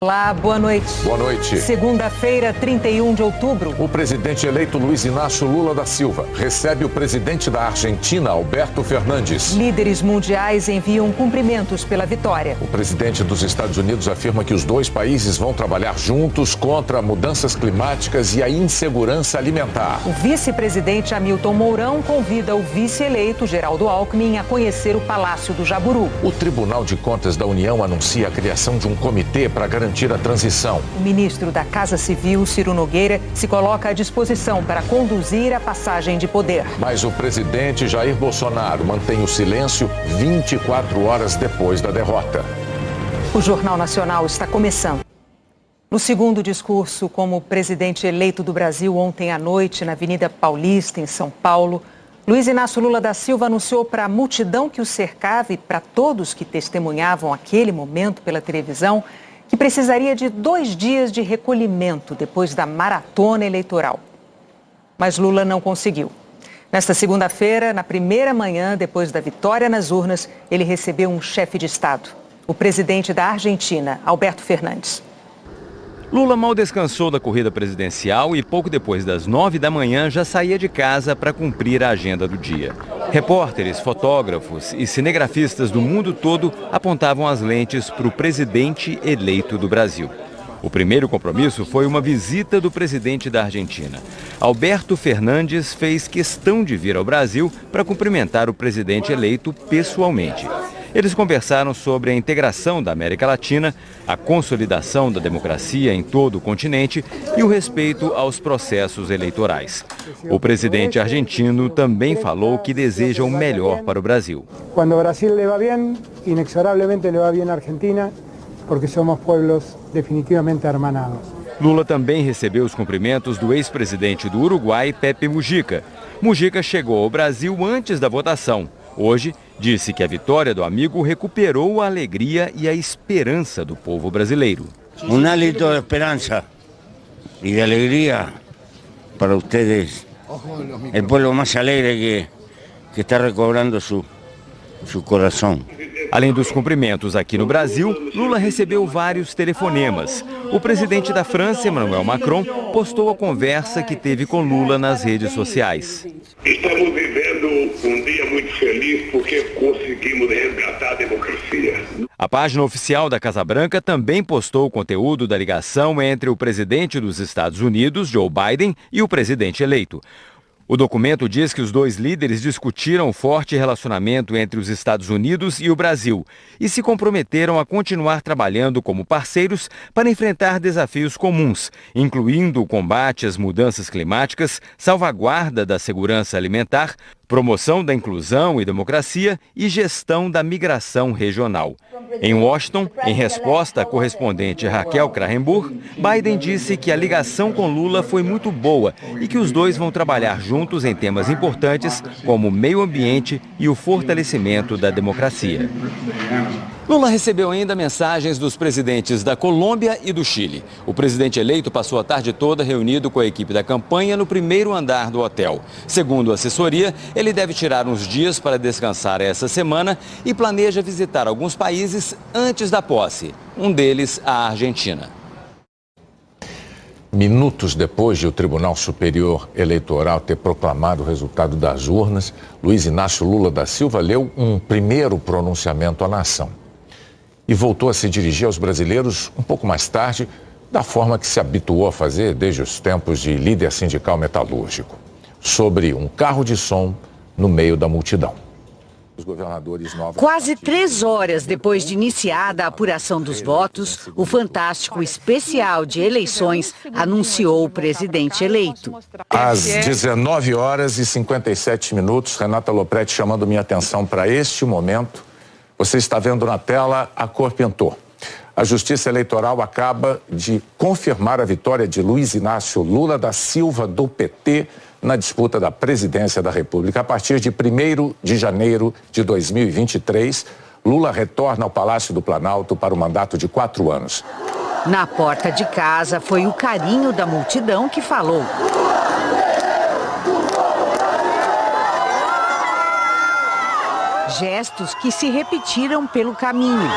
Olá, boa noite. Boa noite. Segunda-feira, 31 de outubro. O presidente eleito Luiz Inácio Lula da Silva recebe o presidente da Argentina, Alberto Fernandes. Líderes mundiais enviam cumprimentos pela vitória. O presidente dos Estados Unidos afirma que os dois países vão trabalhar juntos contra mudanças climáticas e a insegurança alimentar. O vice-presidente Hamilton Mourão convida o vice-eleito Geraldo Alckmin a conhecer o Palácio do Jaburu. O Tribunal de Contas da União anuncia a criação de um comitê para garantir a transição. O ministro da Casa Civil, Ciro Nogueira, se coloca à disposição para conduzir a passagem de poder. Mas o presidente Jair Bolsonaro mantém o silêncio 24 horas depois da derrota. O Jornal Nacional está começando. No segundo discurso como presidente eleito do Brasil ontem à noite, na Avenida Paulista, em São Paulo, Luiz Inácio Lula da Silva anunciou para a multidão que o cercava e para todos que testemunhavam aquele momento pela televisão que precisaria de 2 dias de recolhimento depois da maratona eleitoral. Mas Lula não conseguiu. Nesta segunda-feira, na primeira manhã depois da vitória nas urnas, ele recebeu um chefe de Estado, o presidente da Argentina, Alberto Fernandes. Lula mal descansou da corrida presidencial e pouco depois das 9 da manhã já saía de casa para cumprir a agenda do dia. Repórteres, fotógrafos e cinegrafistas do mundo todo apontavam as lentes para o presidente eleito do Brasil. O primeiro compromisso foi uma visita do presidente da Argentina. Alberto Fernandes fez questão de vir ao Brasil para cumprimentar o presidente eleito pessoalmente. Eles conversaram sobre a integração da América Latina, a consolidação da democracia em todo o continente e o respeito aos processos eleitorais. O presidente argentino também falou que deseja o melhor para o Brasil. Quando o Brasil le va bem, inexoravelmente le va bem a Argentina, porque somos pueblos definitivamente hermanados. Lula também recebeu os cumprimentos do ex-presidente do Uruguai, Pepe Mujica. Mujica chegou ao Brasil antes da votação. Hoje, disse que a vitória do amigo recuperou a alegria e a esperança do povo brasileiro. Um hálito de esperança e de alegria para vocês. O povo mais alegre que está recobrando seu coração. Além dos cumprimentos aqui no Brasil, Lula recebeu vários telefonemas. O presidente da França, Emmanuel Macron, postou a conversa que teve com Lula nas redes sociais. Estamos vivendo um dia muito feliz porque conseguimos resgatar a democracia. A página oficial da Casa Branca também postou o conteúdo da ligação entre o presidente dos Estados Unidos, Joe Biden, e o presidente eleito. O documento diz que os dois líderes discutiram o forte relacionamento entre os Estados Unidos e o Brasil e se comprometeram a continuar trabalhando como parceiros para enfrentar desafios comuns, incluindo o combate às mudanças climáticas, salvaguarda da segurança alimentar, promoção da inclusão e democracia e gestão da migração regional. Em Washington, em resposta à correspondente Raquel Krahenburg, Biden disse que a ligação com Lula foi muito boa e que os dois vão trabalhar juntos em temas importantes como o meio ambiente e o fortalecimento da democracia. Lula recebeu ainda mensagens dos presidentes da Colômbia e do Chile. O presidente eleito passou a tarde toda reunido com a equipe da campanha no primeiro andar do hotel. Segundo a assessoria, ele deve tirar uns dias para descansar essa semana e planeja visitar alguns países antes da posse, um deles a Argentina. Minutos depois de o Tribunal Superior Eleitoral ter proclamado o resultado das urnas, Luiz Inácio Lula da Silva leu um primeiro pronunciamento à nação. E voltou a se dirigir aos brasileiros um pouco mais tarde, da forma que se habituou a fazer desde os tempos de líder sindical metalúrgico, sobre um carro de som no meio da multidão. Quase 3 horas depois de iniciada a apuração dos votos, o Fantástico Especial de Eleições anunciou o presidente eleito. Às 19 horas e 57 minutos, Renata Lopretti chamando minha atenção para este momento. Você está vendo na tela, a cor pintou. A Justiça Eleitoral acaba de confirmar a vitória de Luiz Inácio Lula da Silva, do PT, na disputa da presidência da República. A partir de 1º de janeiro de 2023, Lula retorna ao Palácio do Planalto para o mandato de 4 anos. Na porta de casa, foi o carinho da multidão que falou. Gestos que se repetiram pelo caminho.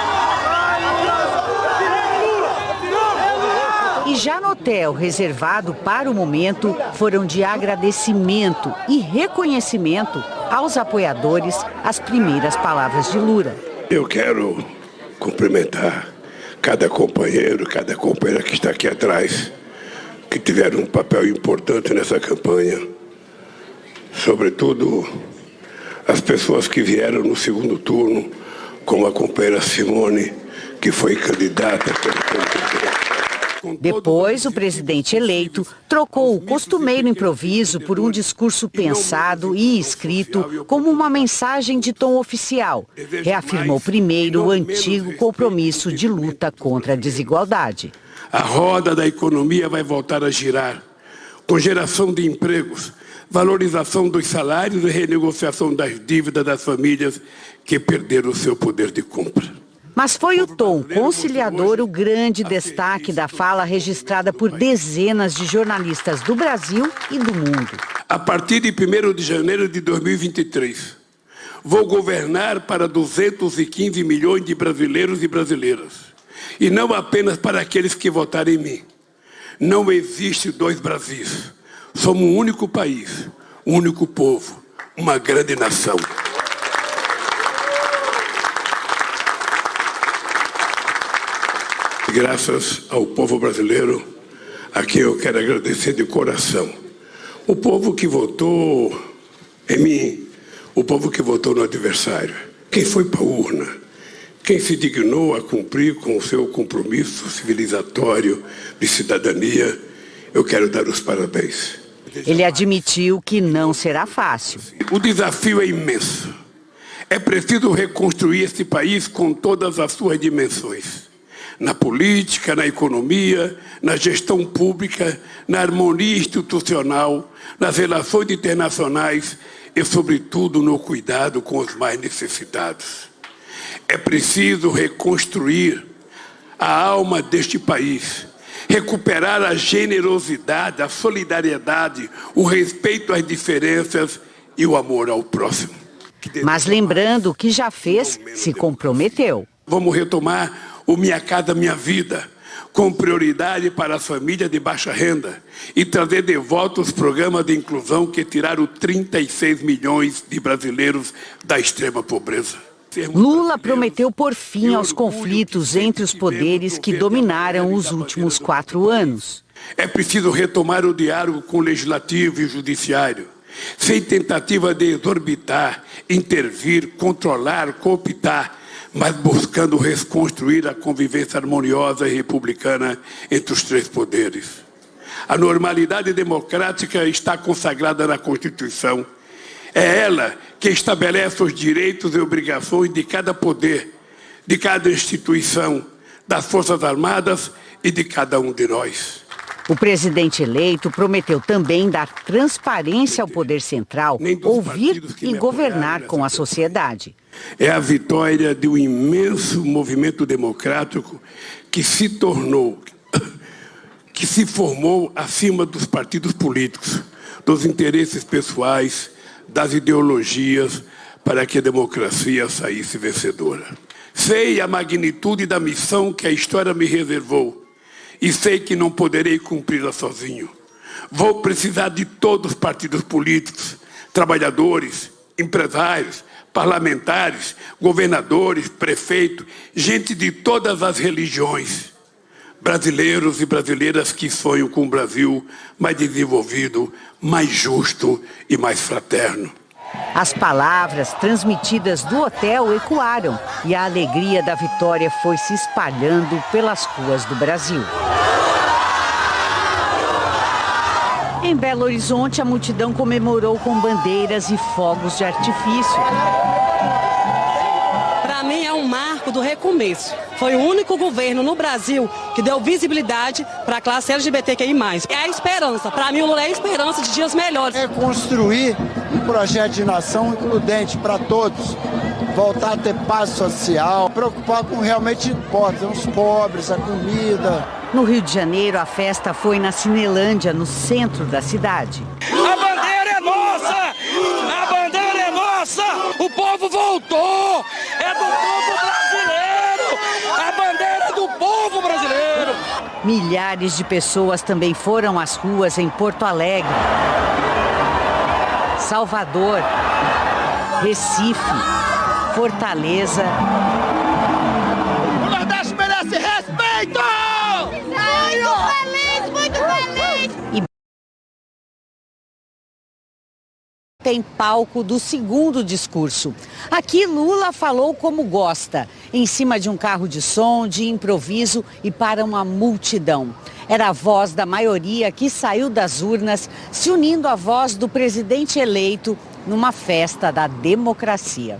E já no hotel reservado para o momento, foram de agradecimento e reconhecimento aos apoiadores as primeiras palavras de Lula. Eu quero cumprimentar cada companheiro, cada companheira que está aqui atrás, que tiveram um papel importante nessa campanha. Sobretudo as pessoas que vieram no segundo turno, como a companheira Simone, que foi candidata pelo Depois, o presidente eleito trocou o costumeiro improviso por um discurso pensado e escrito como uma mensagem de tom oficial. Reafirmou primeiro o antigo compromisso de luta contra a desigualdade. A roda da economia vai voltar a girar, com geração de empregos, valorização dos salários e renegociação das dívidas das famílias que perderam o seu poder de compra. Mas foi o tom conciliador o grande destaque da fala registrada por dezenas de jornalistas do Brasil e do mundo. A partir de 1º de janeiro de 2023, vou governar para 215 milhões de brasileiros e brasileiras. E não apenas para aqueles que votaram em mim. Não existe dois Brasis. Somos um único país, um único povo, uma grande nação. Graças ao povo brasileiro, a quem eu quero agradecer de coração. O povo que votou em mim, o povo que votou no adversário, quem foi para a urna, quem se dignou a cumprir com o seu compromisso civilizatório de cidadania, eu quero dar os parabéns. Ele admitiu que não será fácil. O desafio é imenso. É preciso reconstruir esse país com todas as suas dimensões. Na política, na economia, na gestão pública, na harmonia institucional, nas relações internacionais e, sobretudo, no cuidado com os mais necessitados. É preciso reconstruir a alma deste país, recuperar a generosidade, a solidariedade, o respeito às diferenças e o amor ao próximo. Mas lembrando o que já fez, se comprometeu. Vamos retomar o Minha Casa Minha Vida, com prioridade para as famílias de baixa renda e trazer de volta os programas de inclusão que tiraram 36 milhões de brasileiros da extrema pobreza. Lula prometeu pôr fim aos conflitos entre os poderes que dominaram os últimos 4 anos. É preciso retomar o diálogo com o Legislativo e o Judiciário, sem tentativa de exorbitar, intervir, controlar, cooptar, mas buscando reconstruir a convivência harmoniosa e republicana entre os 3 poderes. A normalidade democrática está consagrada na Constituição. É ela que estabelece os direitos e obrigações de cada poder, de cada instituição, das Forças Armadas e de cada um de nós. O presidente eleito prometeu também dar transparência ao poder central, ouvir e governar com a sociedade. É a vitória de um imenso movimento democrático que se formou acima dos partidos políticos, dos interesses pessoais, das ideologias, para que a democracia saísse vencedora. Sei a magnitude da missão que a história me reservou e sei que não poderei cumpri-la sozinho. Vou precisar de todos os partidos políticos, trabalhadores, empresários, parlamentares, governadores, prefeitos, gente de todas as religiões, brasileiros e brasileiras que sonham com um Brasil mais desenvolvido, mais justo e mais fraterno. As palavras transmitidas do hotel ecoaram e a alegria da vitória foi se espalhando pelas ruas do Brasil. Em Belo Horizonte, a multidão comemorou com bandeiras e fogos de artifício. Para mim é um marco do recomeço. Foi o único governo no Brasil que deu visibilidade para a classe LGBTQI+. É a esperança. Para mim, o Lula é a esperança de dias melhores. É construir um projeto de nação includente para todos. Voltar a ter paz social, preocupar com o que realmente importa, os pobres, a comida. No Rio de Janeiro, a festa foi na Cinelândia, no centro da cidade. A bandeira é nossa! A bandeira é nossa! O povo voltou! É do povo brasileiro! A bandeira é do povo brasileiro. Milhares de pessoas também foram às ruas em Porto Alegre, Salvador, Recife, Fortaleza. O Nordeste merece respeito! Muito feliz! E tem palco do segundo discurso. Aqui Lula falou como gosta, em cima de um carro de som, de improviso e para uma multidão. Era a voz da maioria que saiu das urnas, se unindo à voz do presidente eleito numa festa da democracia.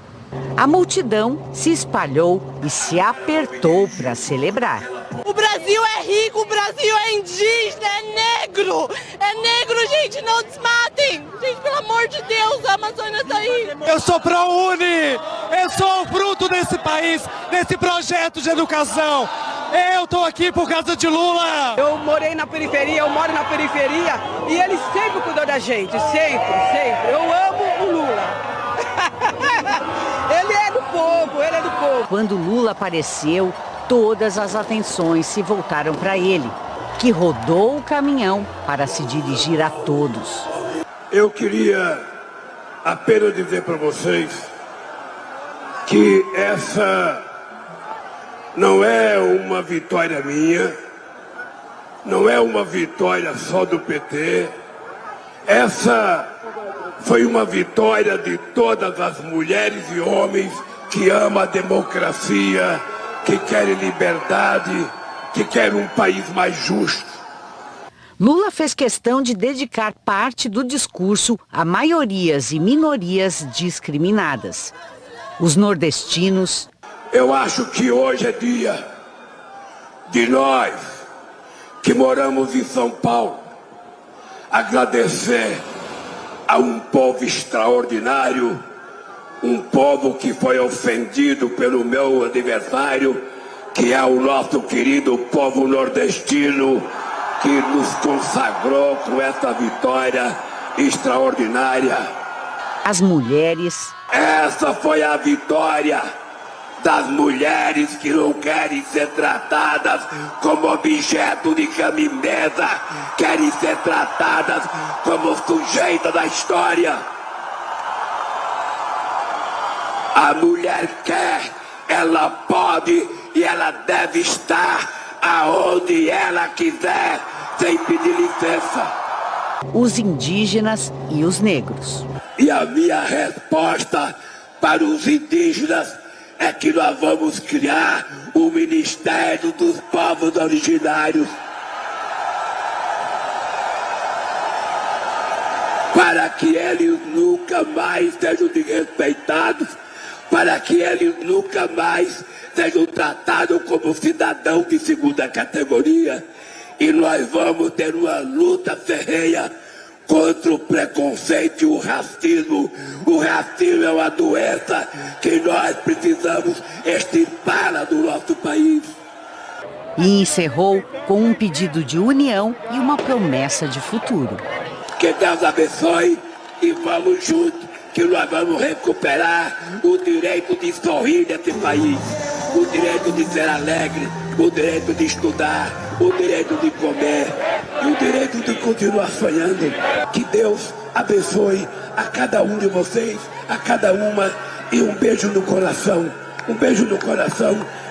A multidão se espalhou e se apertou para celebrar. O Brasil é rico, o Brasil é indígena, é negro. É negro, gente, não desmatem. Gente, pelo amor de Deus, a Amazônia tá aí. Eu sou ProUni, eu sou o fruto desse país, desse projeto de educação. Eu tô aqui por causa de Lula. Eu morei na periferia, eu moro na periferia e ele sempre cuidou da gente, sempre. Eu amo o Lula. Ele é do povo, ele é do povo. Quando Lula apareceu, todas as atenções se voltaram para ele, que rodou o caminhão para se dirigir a todos. Eu queria apenas dizer para vocês que essa não é uma vitória minha, não é uma vitória só do PT, essa foi uma vitória de todas as mulheres e homens que amam a democracia, que querem liberdade, que querem um país mais justo. Lula fez questão de dedicar parte do discurso a maiorias e minorias discriminadas. Os nordestinos. Eu acho que hoje é dia de nós, que moramos em São Paulo, agradecer a um povo extraordinário, um povo que foi ofendido pelo meu adversário, que é o nosso querido povo nordestino, que nos consagrou com essa vitória extraordinária. As mulheres. Essa foi a vitória das mulheres que não querem ser tratadas como objeto de cama-mesa, querem ser tratadas como sujeita da história. A mulher quer, ela pode e ela deve estar aonde ela quiser, sem pedir licença. Os indígenas e os negros. E a minha resposta para os indígenas é que nós vamos criar o Ministério dos Povos Originários, para que eles nunca mais sejam desrespeitados, para que eles nunca mais sejam tratados como cidadãos de segunda categoria. E nós vamos ter uma luta ferrenha contra o preconceito e o racismo. O racismo é uma doença que nós precisamos extirpá-la do nosso país. E encerrou com um pedido de união e uma promessa de futuro. Que Deus abençoe e vamos juntos, que nós vamos recuperar o direito de sorrir nesse país, o direito de ser alegre, o direito de estudar, o direito de comer e o direito de continuar sonhando. Que Deus abençoe a cada um de vocês, a cada uma, e um beijo no coração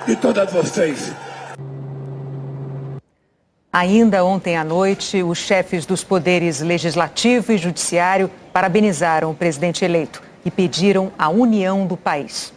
de todas vocês. Ainda ontem à noite, os chefes dos poderes legislativo e judiciário parabenizaram o presidente eleito e pediram a união do país.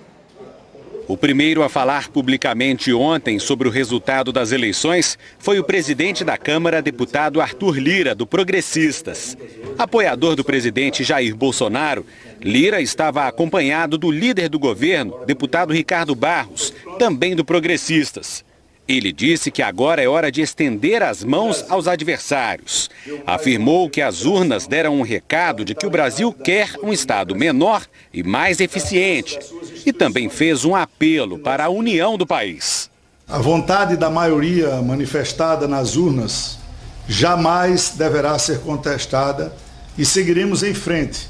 O primeiro a falar publicamente ontem sobre o resultado das eleições foi o presidente da Câmara, deputado Arthur Lira, do Progressistas. Apoiador do presidente Jair Bolsonaro, Lira estava acompanhado do líder do governo, deputado Ricardo Barros, também do Progressistas. Ele disse que agora é hora de estender as mãos aos adversários. Afirmou que as urnas deram um recado de que o Brasil quer um Estado menor e mais eficiente. E também fez um apelo para a união do país. A vontade da maioria manifestada nas urnas jamais deverá ser contestada e seguiremos em frente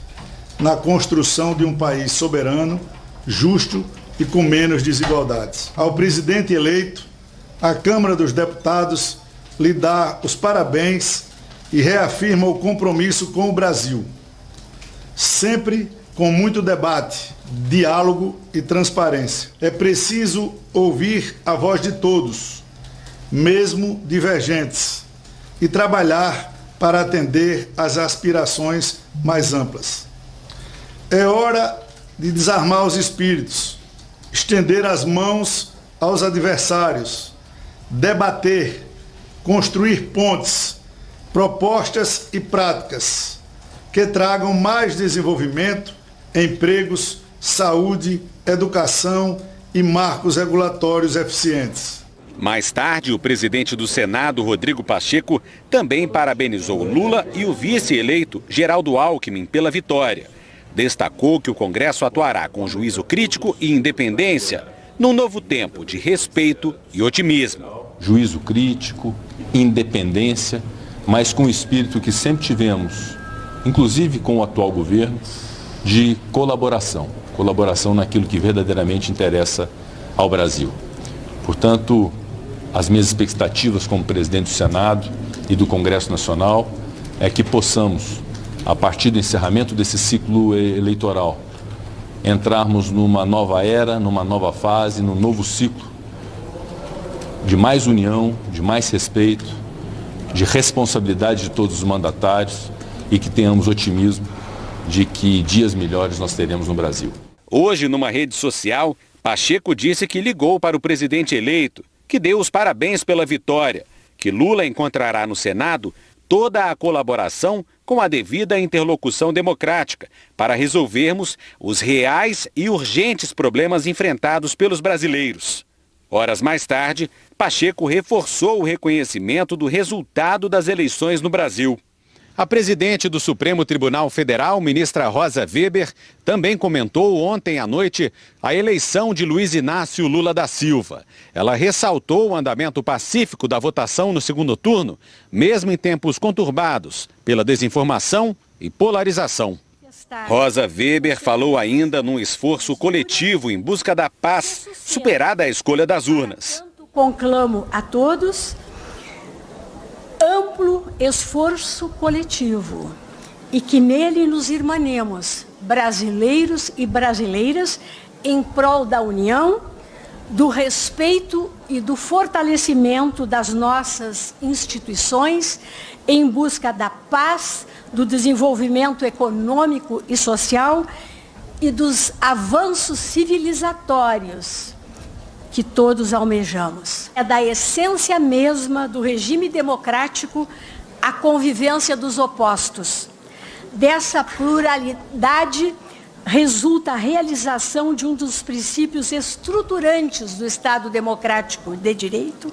na construção de um país soberano, justo e com menos desigualdades. Ao presidente eleito, a Câmara dos Deputados lhe dá os parabéns e reafirma o compromisso com o Brasil, sempre com muito debate, diálogo e transparência. É preciso ouvir a voz de todos, mesmo divergentes, e trabalhar para atender às aspirações mais amplas. É hora de desarmar os espíritos, estender as mãos aos adversários, debater, construir pontes, propostas e práticas que tragam mais desenvolvimento, empregos, saúde, educação e marcos regulatórios eficientes. Mais tarde, o presidente do Senado, Rodrigo Pacheco, também parabenizou Lula e o vice-eleito, Geraldo Alckmin, pela vitória. Destacou que o Congresso atuará com juízo crítico e independência num novo tempo de respeito e otimismo. Juízo crítico, independência, mas com o espírito que sempre tivemos, inclusive com o atual governo, de colaboração naquilo que verdadeiramente interessa ao Brasil. Portanto, as minhas expectativas como presidente do Senado e do Congresso Nacional é que possamos, a partir do encerramento desse ciclo eleitoral, entrarmos numa nova era, numa nova fase, num novo ciclo de mais união, de mais respeito, de responsabilidade de todos os mandatários e que tenhamos otimismo de que dias melhores nós teremos no Brasil. Hoje, numa rede social, Pacheco disse que ligou para o presidente eleito, que deu os parabéns pela vitória, que Lula encontrará no Senado toda a colaboração com a devida interlocução democrática para resolvermos os reais e urgentes problemas enfrentados pelos brasileiros. Horas mais tarde, Pacheco reforçou o reconhecimento do resultado das eleições no Brasil. A presidente do Supremo Tribunal Federal, ministra Rosa Weber, também comentou ontem à noite a eleição de Luiz Inácio Lula da Silva. Ela ressaltou o andamento pacífico da votação no segundo turno, mesmo em tempos conturbados pela desinformação e polarização. Rosa Weber falou ainda num esforço coletivo em busca da paz, superada a escolha das urnas. Conclamo a todos amplo esforço coletivo e que nele nos irmanemos, brasileiros e brasileiras, em prol da união, do respeito e do fortalecimento das nossas instituições, em busca da paz, do desenvolvimento econômico e social e dos avanços civilizatórios que todos almejamos. É da essência mesma do regime democrático a convivência dos opostos. Dessa pluralidade resulta a realização de um dos princípios estruturantes do Estado democrático de direito,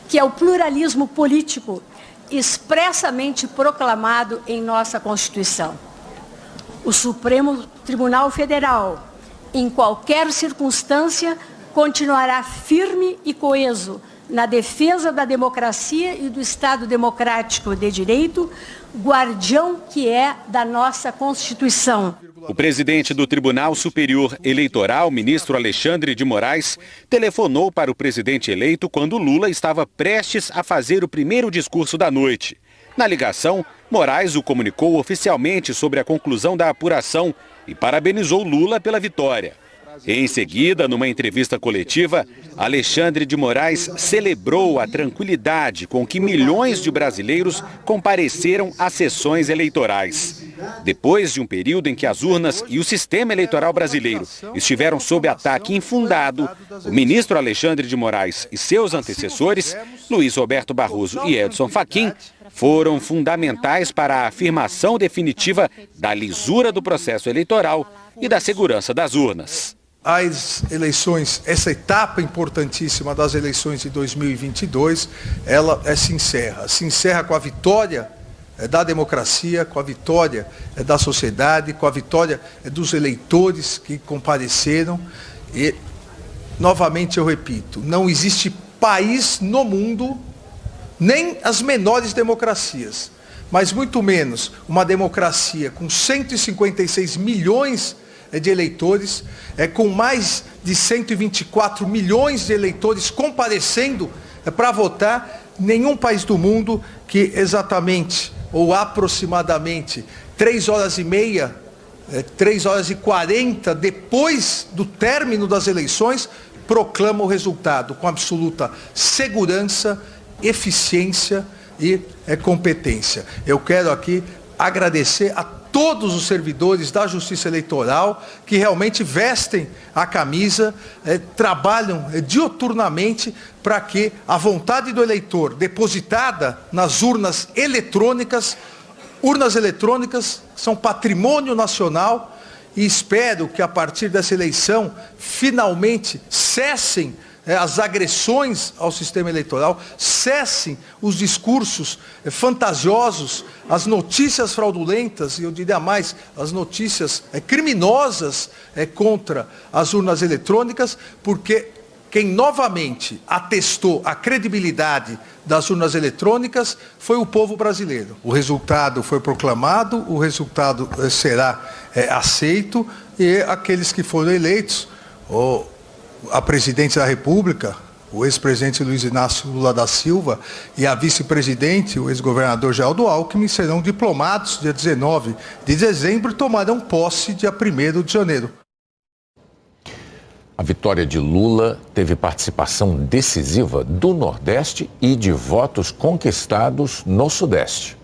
que é o pluralismo político, expressamente proclamado em nossa Constituição. O Supremo Tribunal Federal, em qualquer circunstância, continuará firme e coeso na defesa da democracia e do Estado democrático de direito, guardião que é da nossa Constituição. O presidente do Tribunal Superior Eleitoral, ministro Alexandre de Moraes, telefonou para o presidente eleito quando Lula estava prestes a fazer o primeiro discurso da noite. Na ligação, Moraes o comunicou oficialmente sobre a conclusão da apuração e parabenizou Lula pela vitória. Em seguida, numa entrevista coletiva, Alexandre de Moraes celebrou a tranquilidade com que milhões de brasileiros compareceram às sessões eleitorais. Depois de um período em que as urnas e o sistema eleitoral brasileiro estiveram sob ataque infundado, o ministro Alexandre de Moraes e seus antecessores, Luiz Roberto Barroso e Edson Fachin, foram fundamentais para a afirmação definitiva da lisura do processo eleitoral e da segurança das urnas. As eleições, essa etapa importantíssima das eleições de 2022, ela se encerra com a vitória da democracia, com a vitória da sociedade, com a vitória dos eleitores que compareceram. E, novamente eu repito, não existe país no mundo, nem as menores democracias, mas muito menos uma democracia com 156 milhões de eleitores, com mais de 124 milhões de eleitores comparecendo para votar. Nenhum país do mundo que exatamente ou aproximadamente 3h30, 3h40 depois do término das eleições, proclama o resultado com absoluta segurança, eficiência e competência. Eu quero aqui agradecer a todos os servidores da Justiça Eleitoral que realmente vestem a camisa, trabalham diuturnamente para que a vontade do eleitor depositada nas urnas eletrônicas são patrimônio nacional, e espero que a partir dessa eleição finalmente cessem as agressões ao sistema eleitoral, cessem os discursos fantasiosos, as notícias fraudulentas, e eu diria mais, as notícias criminosas contra as urnas eletrônicas, porque quem novamente atestou a credibilidade das urnas eletrônicas foi o povo brasileiro. O resultado foi proclamado, o resultado será aceito, e aqueles que foram eleitos, a presidente da República, o ex-presidente Luiz Inácio Lula da Silva, e a vice-presidente, o ex-governador Geraldo Alckmin, serão diplomados dia 19 de dezembro e tomarão posse dia 1º de janeiro. A vitória de Lula teve participação decisiva do Nordeste e de votos conquistados no Sudeste.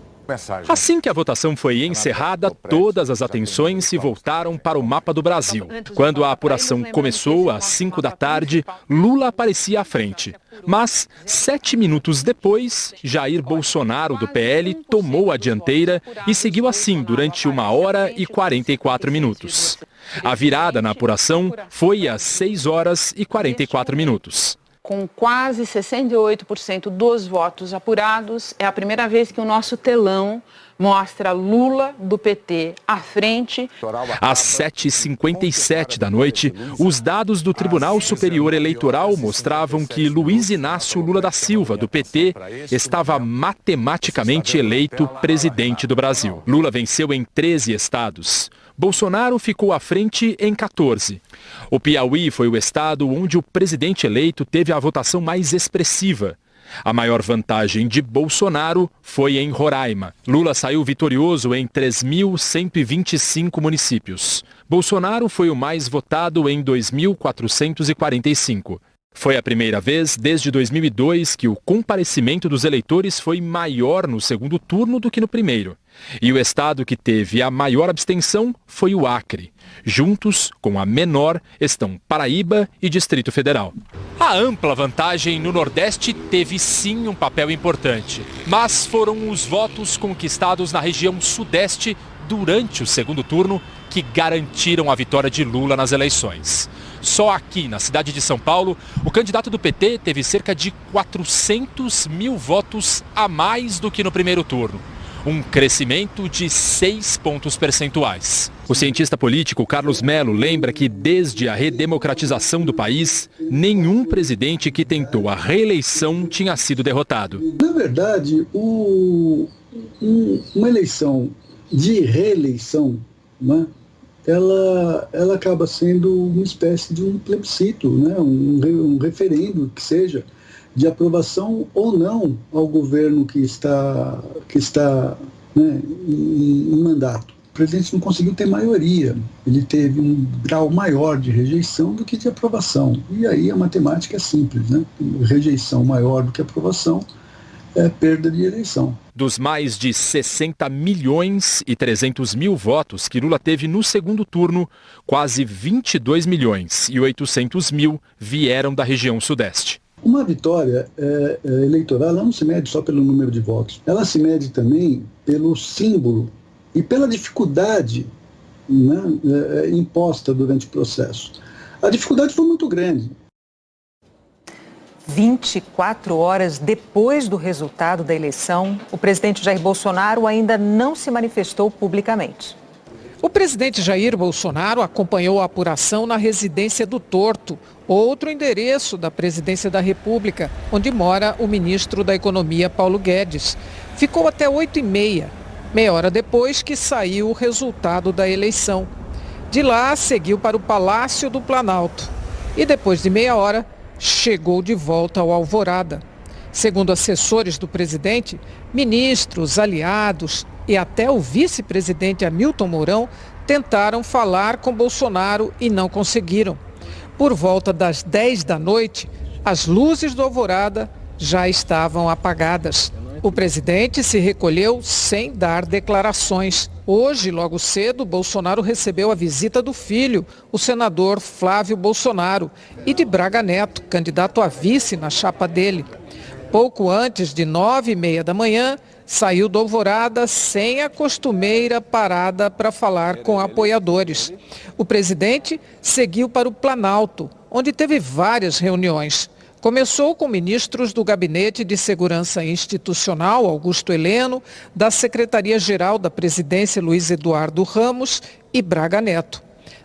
Assim que a votação foi encerrada, todas as atenções se voltaram para o mapa do Brasil. Quando a apuração começou, às 5 da tarde, Lula aparecia à frente. Mas, 7 minutos depois, Jair Bolsonaro, do PL, tomou a dianteira e seguiu assim durante 1h44 minutos. A virada na apuração foi às 6h44. Com quase 68% dos votos apurados, é a primeira vez que o nosso telão mostra Lula, do PT, à frente. Às 7h57 da noite, os dados do Tribunal Superior Eleitoral mostravam que Luiz Inácio Lula da Silva, do PT, estava matematicamente eleito presidente do Brasil. Lula venceu em 13 estados. Bolsonaro ficou à frente em 14. O Piauí foi o estado onde o presidente eleito teve a votação mais expressiva. A maior vantagem de Bolsonaro foi em Roraima. Lula saiu vitorioso em 3.125 municípios. Bolsonaro foi o mais votado em 2.445. Foi a primeira vez desde 2002 que o comparecimento dos eleitores foi maior no segundo turno do que no primeiro. E o estado que teve a maior abstenção foi o Acre. Juntos, com a menor, estão Paraíba e Distrito Federal. A ampla vantagem no Nordeste teve sim um papel importante. Mas foram os votos conquistados na região Sudeste durante o segundo turno que garantiram a vitória de Lula nas eleições. Só aqui, na cidade de São Paulo, o candidato do PT teve cerca de 400 mil votos a mais do que no primeiro turno. Um crescimento de 6 pontos percentuais. O cientista político Carlos Melo lembra que desde a redemocratização do país, nenhum presidente que tentou a reeleição tinha sido derrotado. Na verdade, uma eleição de reeleição, né, ela acaba sendo uma espécie de um plebiscito, né, um referendo que seja, de aprovação ou não ao governo que está né, em mandato. O presidente não conseguiu ter maioria, ele teve um grau maior de rejeição do que de aprovação. E aí a matemática é simples, né? Rejeição maior do que aprovação é perda de eleição. Dos mais de 60 milhões e 300 mil votos que Lula teve no segundo turno, quase 22 milhões e 800 mil vieram da região Sudeste. Uma vitória eleitoral ela não se mede só pelo número de votos, ela se mede também pelo símbolo e pela dificuldade, né, imposta durante o processo. A dificuldade foi muito grande. 24 horas depois do resultado da eleição, o presidente Jair Bolsonaro ainda não se manifestou publicamente. O presidente Jair Bolsonaro acompanhou a apuração na residência do Torto, outro endereço da presidência da República, onde mora o ministro da Economia, Paulo Guedes. Ficou até 8h30, meia hora depois que saiu o resultado da eleição. De lá, seguiu para o Palácio do Planalto e depois de meia hora, chegou de volta ao Alvorada. Segundo assessores do presidente, ministros, aliados e até o vice-presidente Hamilton Mourão tentaram falar com Bolsonaro e não conseguiram. Por volta das 10 da noite, as luzes do Alvorada já estavam apagadas. O presidente se recolheu sem dar declarações. Hoje, logo cedo, Bolsonaro recebeu a visita do filho, o senador Flávio Bolsonaro, e de Braga Neto, candidato a vice na chapa dele. Pouco antes de 9h30 da manhã, saiu do Alvorada sem a costumeira parada para falar com apoiadores. O presidente seguiu para o Planalto, onde teve várias reuniões. Começou com ministros do Gabinete de Segurança Institucional, Augusto Heleno, da Secretaria-Geral da Presidência, Luiz Eduardo Ramos, e Braga Neto.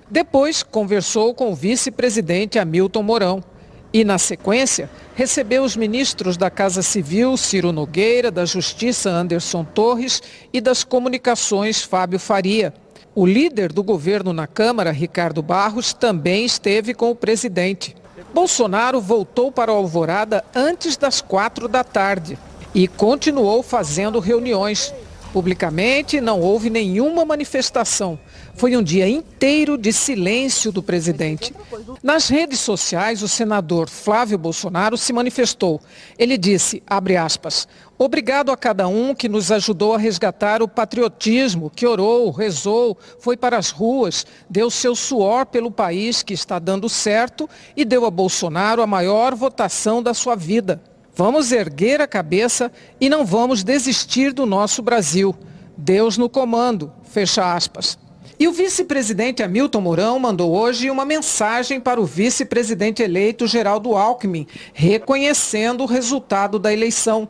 Depois, conversou com o vice-presidente Hamilton Mourão. E, na sequência, recebeu os ministros da Casa Civil, Ciro Nogueira, da Justiça, Anderson Torres, e das Comunicações, Fábio Faria. O líder do governo na Câmara, Ricardo Barros, também esteve com o presidente. Bolsonaro voltou para o Alvorada antes das 4 da tarde e continuou fazendo reuniões. Publicamente, não houve nenhuma manifestação. Foi um dia inteiro de silêncio do presidente. Nas redes sociais, o senador Flávio Bolsonaro se manifestou. Ele disse, abre aspas, obrigado a cada um que nos ajudou a resgatar o patriotismo, que orou, rezou, foi para as ruas, deu seu suor pelo país que está dando certo e deu a Bolsonaro a maior votação da sua vida. Vamos erguer a cabeça e não vamos desistir do nosso Brasil. Deus no comando, fecha aspas. E o vice-presidente Hamilton Mourão mandou hoje uma mensagem para o vice-presidente eleito Geraldo Alckmin, reconhecendo o resultado da eleição.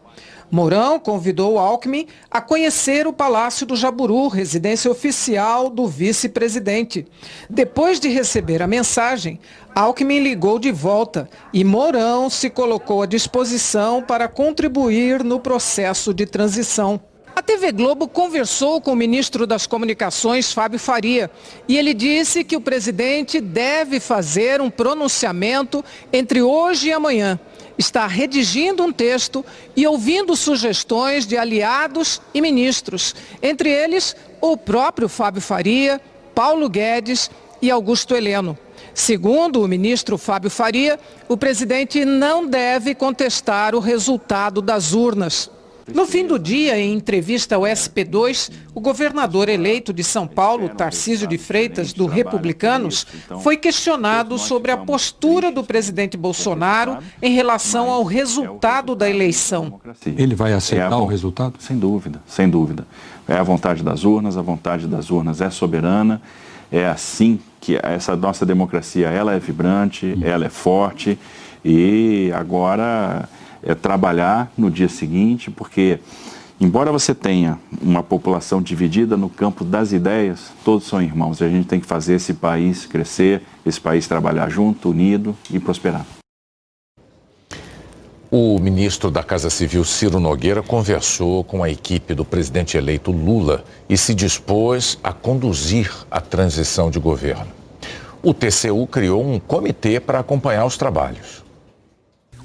Mourão convidou Alckmin a conhecer o Palácio do Jaburu, residência oficial do vice-presidente. Depois de receber a mensagem, Alckmin ligou de volta e Mourão se colocou à disposição para contribuir no processo de transição. A TV Globo conversou com o ministro das Comunicações, Fábio Faria, e ele disse que o presidente deve fazer um pronunciamento entre hoje e amanhã. Está redigindo um texto e ouvindo sugestões de aliados e ministros, entre eles o próprio Fábio Faria, Paulo Guedes e Augusto Heleno. Segundo o ministro Fábio Faria, o presidente não deve contestar o resultado das urnas. No fim do dia, em entrevista ao SP2, o governador eleito de São Paulo, Tarcísio de Freitas, do Republicanos, foi questionado sobre a postura do presidente Bolsonaro em relação ao resultado da eleição. Ele vai aceitar o resultado? Sem dúvida, sem dúvida. É a vontade das urnas é soberana, é assim que essa nossa democracia ela é vibrante, ela é forte e agora é trabalhar no dia seguinte, porque embora você tenha uma população dividida no campo das ideias, todos são irmãos e a gente tem que fazer esse país crescer, esse país trabalhar junto, unido e prosperar. O ministro da Casa Civil, Ciro Nogueira, conversou com a equipe do presidente eleito Lula e se dispôs a conduzir a transição de governo. O TCU criou um comitê para acompanhar os trabalhos.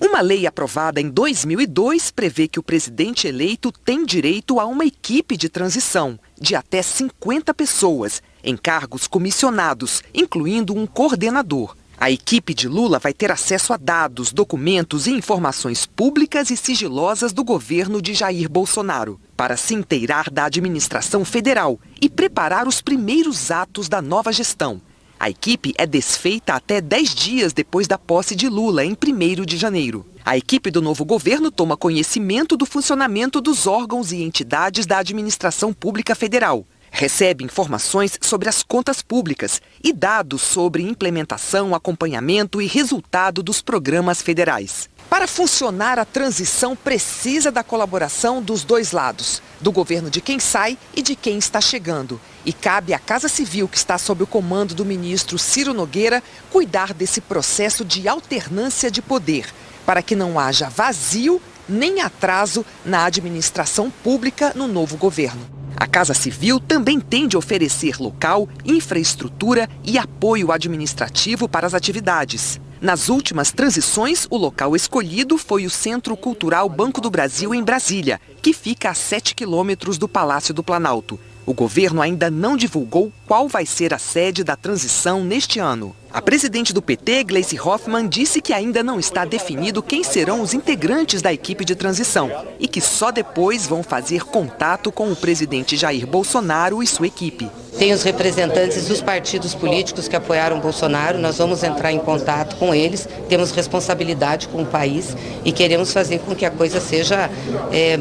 Uma lei aprovada em 2002 prevê que o presidente eleito tem direito a uma equipe de transição de até 50 pessoas, em cargos comissionados, incluindo um coordenador. A equipe de Lula vai ter acesso a dados, documentos e informações públicas e sigilosas do governo de Jair Bolsonaro, para se inteirar da administração federal e preparar os primeiros atos da nova gestão. A equipe é desfeita até 10 dias depois da posse de Lula, em 1º de janeiro. A equipe do novo governo toma conhecimento do funcionamento dos órgãos e entidades da administração pública federal. Recebe informações sobre as contas públicas e dados sobre implementação, acompanhamento e resultado dos programas federais. Para funcionar, a transição precisa da colaboração dos dois lados, do governo de quem sai e de quem está chegando. E cabe à Casa Civil, que está sob o comando do ministro Ciro Nogueira, cuidar desse processo de alternância de poder, para que não haja vazio nem atraso na administração pública no novo governo. A Casa Civil também tem de oferecer local, infraestrutura e apoio administrativo para as atividades. Nas últimas transições, o local escolhido foi o Centro Cultural Banco do Brasil, em Brasília, que fica a 7 quilômetros do Palácio do Planalto. O governo ainda não divulgou qual vai ser a sede da transição neste ano. A presidente do PT, Gleisi Hoffmann, disse que ainda não está definido quem serão os integrantes da equipe de transição e que só depois vão fazer contato com o presidente Jair Bolsonaro e sua equipe. Tem os representantes dos partidos políticos que apoiaram Bolsonaro, nós vamos entrar em contato com eles, temos responsabilidade com o país e queremos fazer com que a coisa seja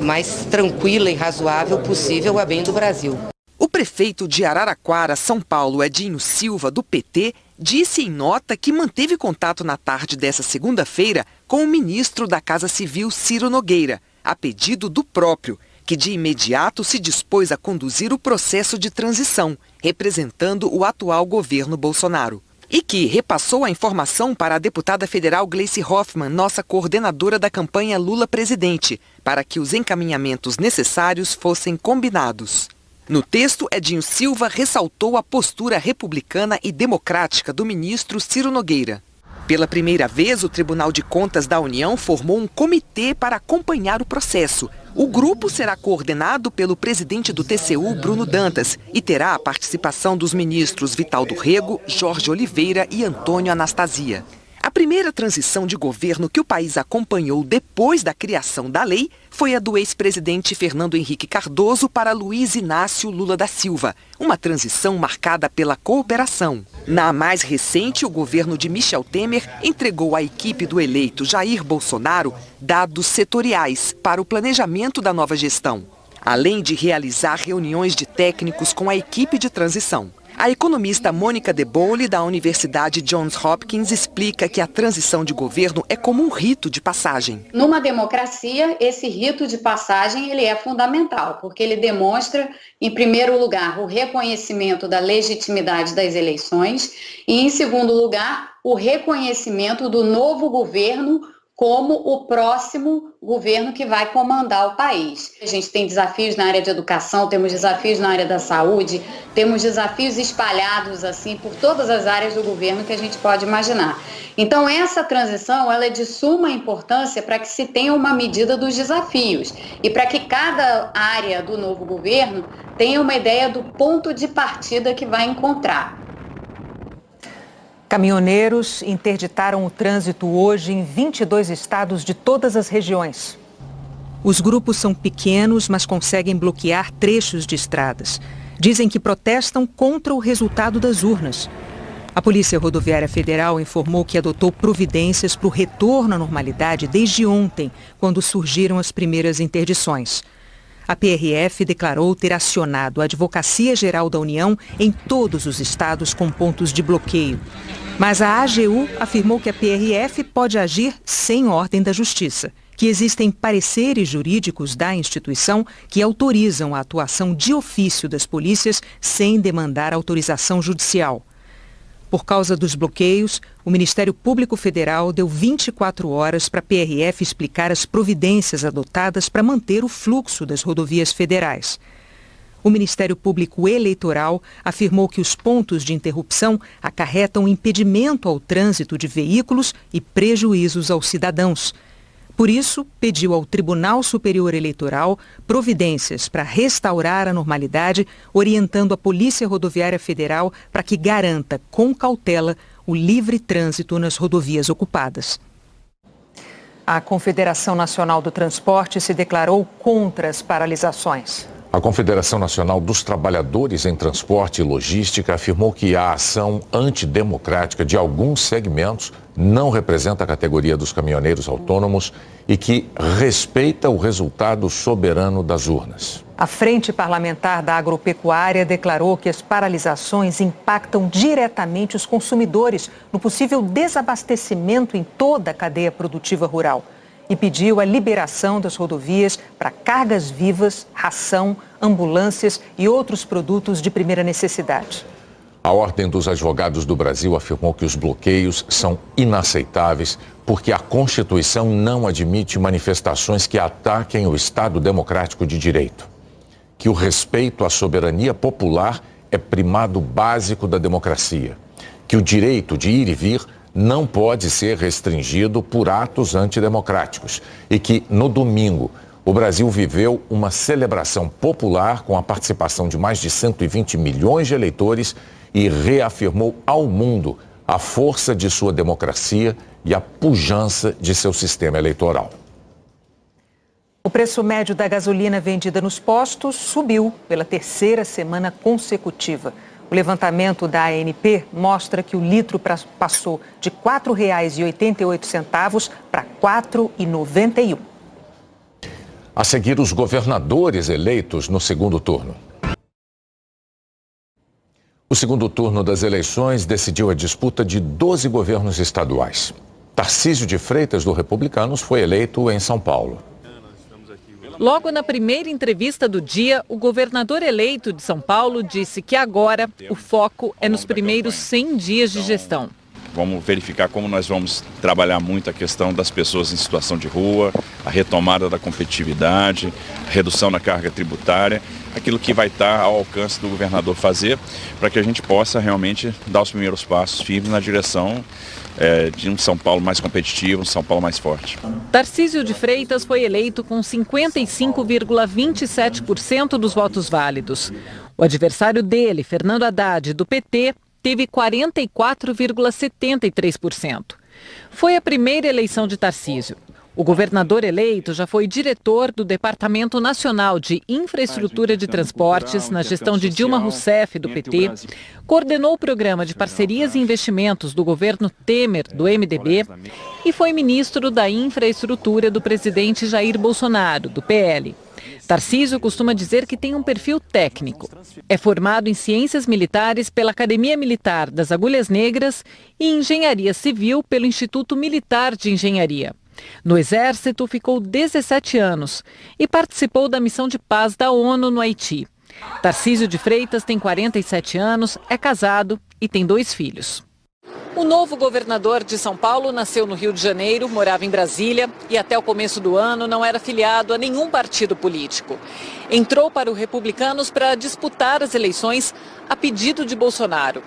mais tranquila e razoável possível a bem do Brasil. O prefeito de Araraquara, São Paulo, Edinho Silva, do PT, disse em nota que manteve contato na tarde dessa segunda-feira com o ministro da Casa Civil, Ciro Nogueira, a pedido do próprio, que de imediato se dispôs a conduzir o processo de transição, representando o atual governo Bolsonaro. E que repassou a informação para a deputada federal Gleisi Hoffmann, nossa coordenadora da campanha Lula Presidente, para que os encaminhamentos necessários fossem combinados. No texto, Edinho Silva ressaltou a postura republicana e democrática do ministro Ciro Nogueira. Pela primeira vez, o Tribunal de Contas da União formou um comitê para acompanhar o processo. O grupo será coordenado pelo presidente do TCU, Bruno Dantas, e terá a participação dos ministros Vital do Rego, Jorge Oliveira e Antônio Anastasia. A primeira transição de governo que o país acompanhou depois da criação da lei foi a do ex-presidente Fernando Henrique Cardoso para Luiz Inácio Lula da Silva, uma transição marcada pela cooperação. Na mais recente, o governo de Michel Temer entregou à equipe do eleito Jair Bolsonaro dados setoriais para o planejamento da nova gestão, além de realizar reuniões de técnicos com a equipe de transição. A economista Mônica De Bolle, da Universidade Johns Hopkins, explica que a transição de governo é como um rito de passagem. Numa democracia, esse rito de passagem ele é fundamental, porque ele demonstra, em primeiro lugar, o reconhecimento da legitimidade das eleições e, em segundo lugar, o reconhecimento do novo governo como o próximo governo que vai comandar o país. A gente tem desafios na área de educação, temos desafios na área da saúde, temos desafios espalhados assim por todas as áreas do governo que a gente pode imaginar. Então essa transição ela é de suma importância para que se tenha uma medida dos desafios e para que cada área do novo governo tenha uma ideia do ponto de partida que vai encontrar. Caminhoneiros interditaram o trânsito hoje em 22 estados de todas as regiões. Os grupos são pequenos, mas conseguem bloquear trechos de estradas. Dizem que protestam contra o resultado das urnas. A Polícia Rodoviária Federal informou que adotou providências para o retorno à normalidade desde ontem, quando surgiram as primeiras interdições. A PRF declarou ter acionado a Advocacia Geral da União em todos os estados com pontos de bloqueio. Mas a AGU afirmou que a PRF pode agir sem ordem da Justiça, que existem pareceres jurídicos da instituição que autorizam a atuação de ofício das polícias sem demandar autorização judicial. Por causa dos bloqueios, o Ministério Público Federal deu 24 horas para a PRF explicar as providências adotadas para manter o fluxo das rodovias federais. O Ministério Público Eleitoral afirmou que os pontos de interrupção acarretam impedimento ao trânsito de veículos e prejuízos aos cidadãos. Por isso, pediu ao Tribunal Superior Eleitoral providências para restaurar a normalidade, orientando a Polícia Rodoviária Federal para que garanta, com cautela, o livre trânsito nas rodovias ocupadas. A Confederação Nacional do Transporte se declarou contra as paralisações. A Confederação Nacional dos Trabalhadores em Transporte e Logística afirmou que a ação antidemocrática de alguns segmentos não representa a categoria dos caminhoneiros autônomos e que respeita o resultado soberano das urnas. A Frente Parlamentar da Agropecuária declarou que as paralisações impactam diretamente os consumidores no possível desabastecimento em toda a cadeia produtiva rural. E pediu a liberação das rodovias para cargas vivas, ração, ambulâncias e outros produtos de primeira necessidade. A Ordem dos Advogados do Brasil afirmou que os bloqueios são inaceitáveis porque a Constituição não admite manifestações que ataquem o Estado democrático de direito. Que o respeito à soberania popular é primado básico da democracia. Que o direito de ir e vir não pode ser restringido por atos antidemocráticos e que, no domingo, o Brasil viveu uma celebração popular com a participação de mais de 120 milhões de eleitores e reafirmou ao mundo a força de sua democracia e a pujança de seu sistema eleitoral. O preço médio da gasolina vendida nos postos subiu pela terceira semana consecutiva. O levantamento da ANP mostra que o litro passou de R$ 4,88 para R$ 4,91. A seguir, os governadores eleitos no segundo turno. O segundo turno das eleições decidiu a disputa de 12 governos estaduais. Tarcísio de Freitas, do Republicanos, foi eleito em São Paulo. Logo na primeira entrevista do dia, o governador eleito de São Paulo disse que agora o foco é nos primeiros 100 dias de gestão. Vamos verificar como nós vamos trabalhar muito a questão das pessoas em situação de rua, a retomada da competitividade, a redução da carga tributária, aquilo que vai estar ao alcance do governador fazer, para que a gente possa realmente dar os primeiros passos firmes na direção de um São Paulo mais competitivo, um São Paulo mais forte. Tarcísio de Freitas foi eleito com 55,27% dos votos válidos. O adversário dele, Fernando Haddad, do PT, teve 44,73%. Foi a primeira eleição de Tarcísio. O governador eleito já foi diretor do Departamento Nacional de Infraestrutura de Transportes na gestão de Dilma Rousseff, do PT, coordenou o programa de parcerias e investimentos do governo Temer, do MDB, e foi ministro da Infraestrutura do presidente Jair Bolsonaro, do PL. Tarcísio costuma dizer que tem um perfil técnico. É formado em Ciências Militares pela Academia Militar das Agulhas Negras e Engenharia Civil pelo Instituto Militar de Engenharia. No Exército, ficou 17 anos e participou da missão de paz da ONU no Haiti. Tarcísio de Freitas tem 47 anos, é casado e tem 2 filhos. O novo governador de São Paulo nasceu no Rio de Janeiro, morava em Brasília e até o começo do ano não era filiado a nenhum partido político. Entrou para o Republicanos para disputar as eleições a pedido de Bolsonaro.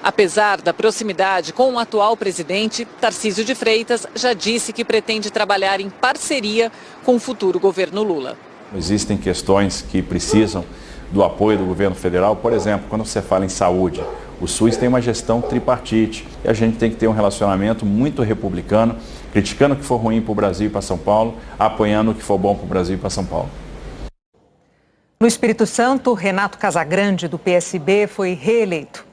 Apesar da proximidade com o atual presidente, Tarcísio de Freitas já disse que pretende trabalhar em parceria com o futuro governo Lula. Existem questões que precisam do apoio do governo federal. Por exemplo, quando você fala em saúde, o SUS tem uma gestão tripartite e a gente tem que ter um relacionamento muito republicano, criticando o que for ruim para o Brasil e para São Paulo, apoiando o que for bom para o Brasil e para São Paulo. No Espírito Santo, Renato Casagrande, do PSB, foi reeleito.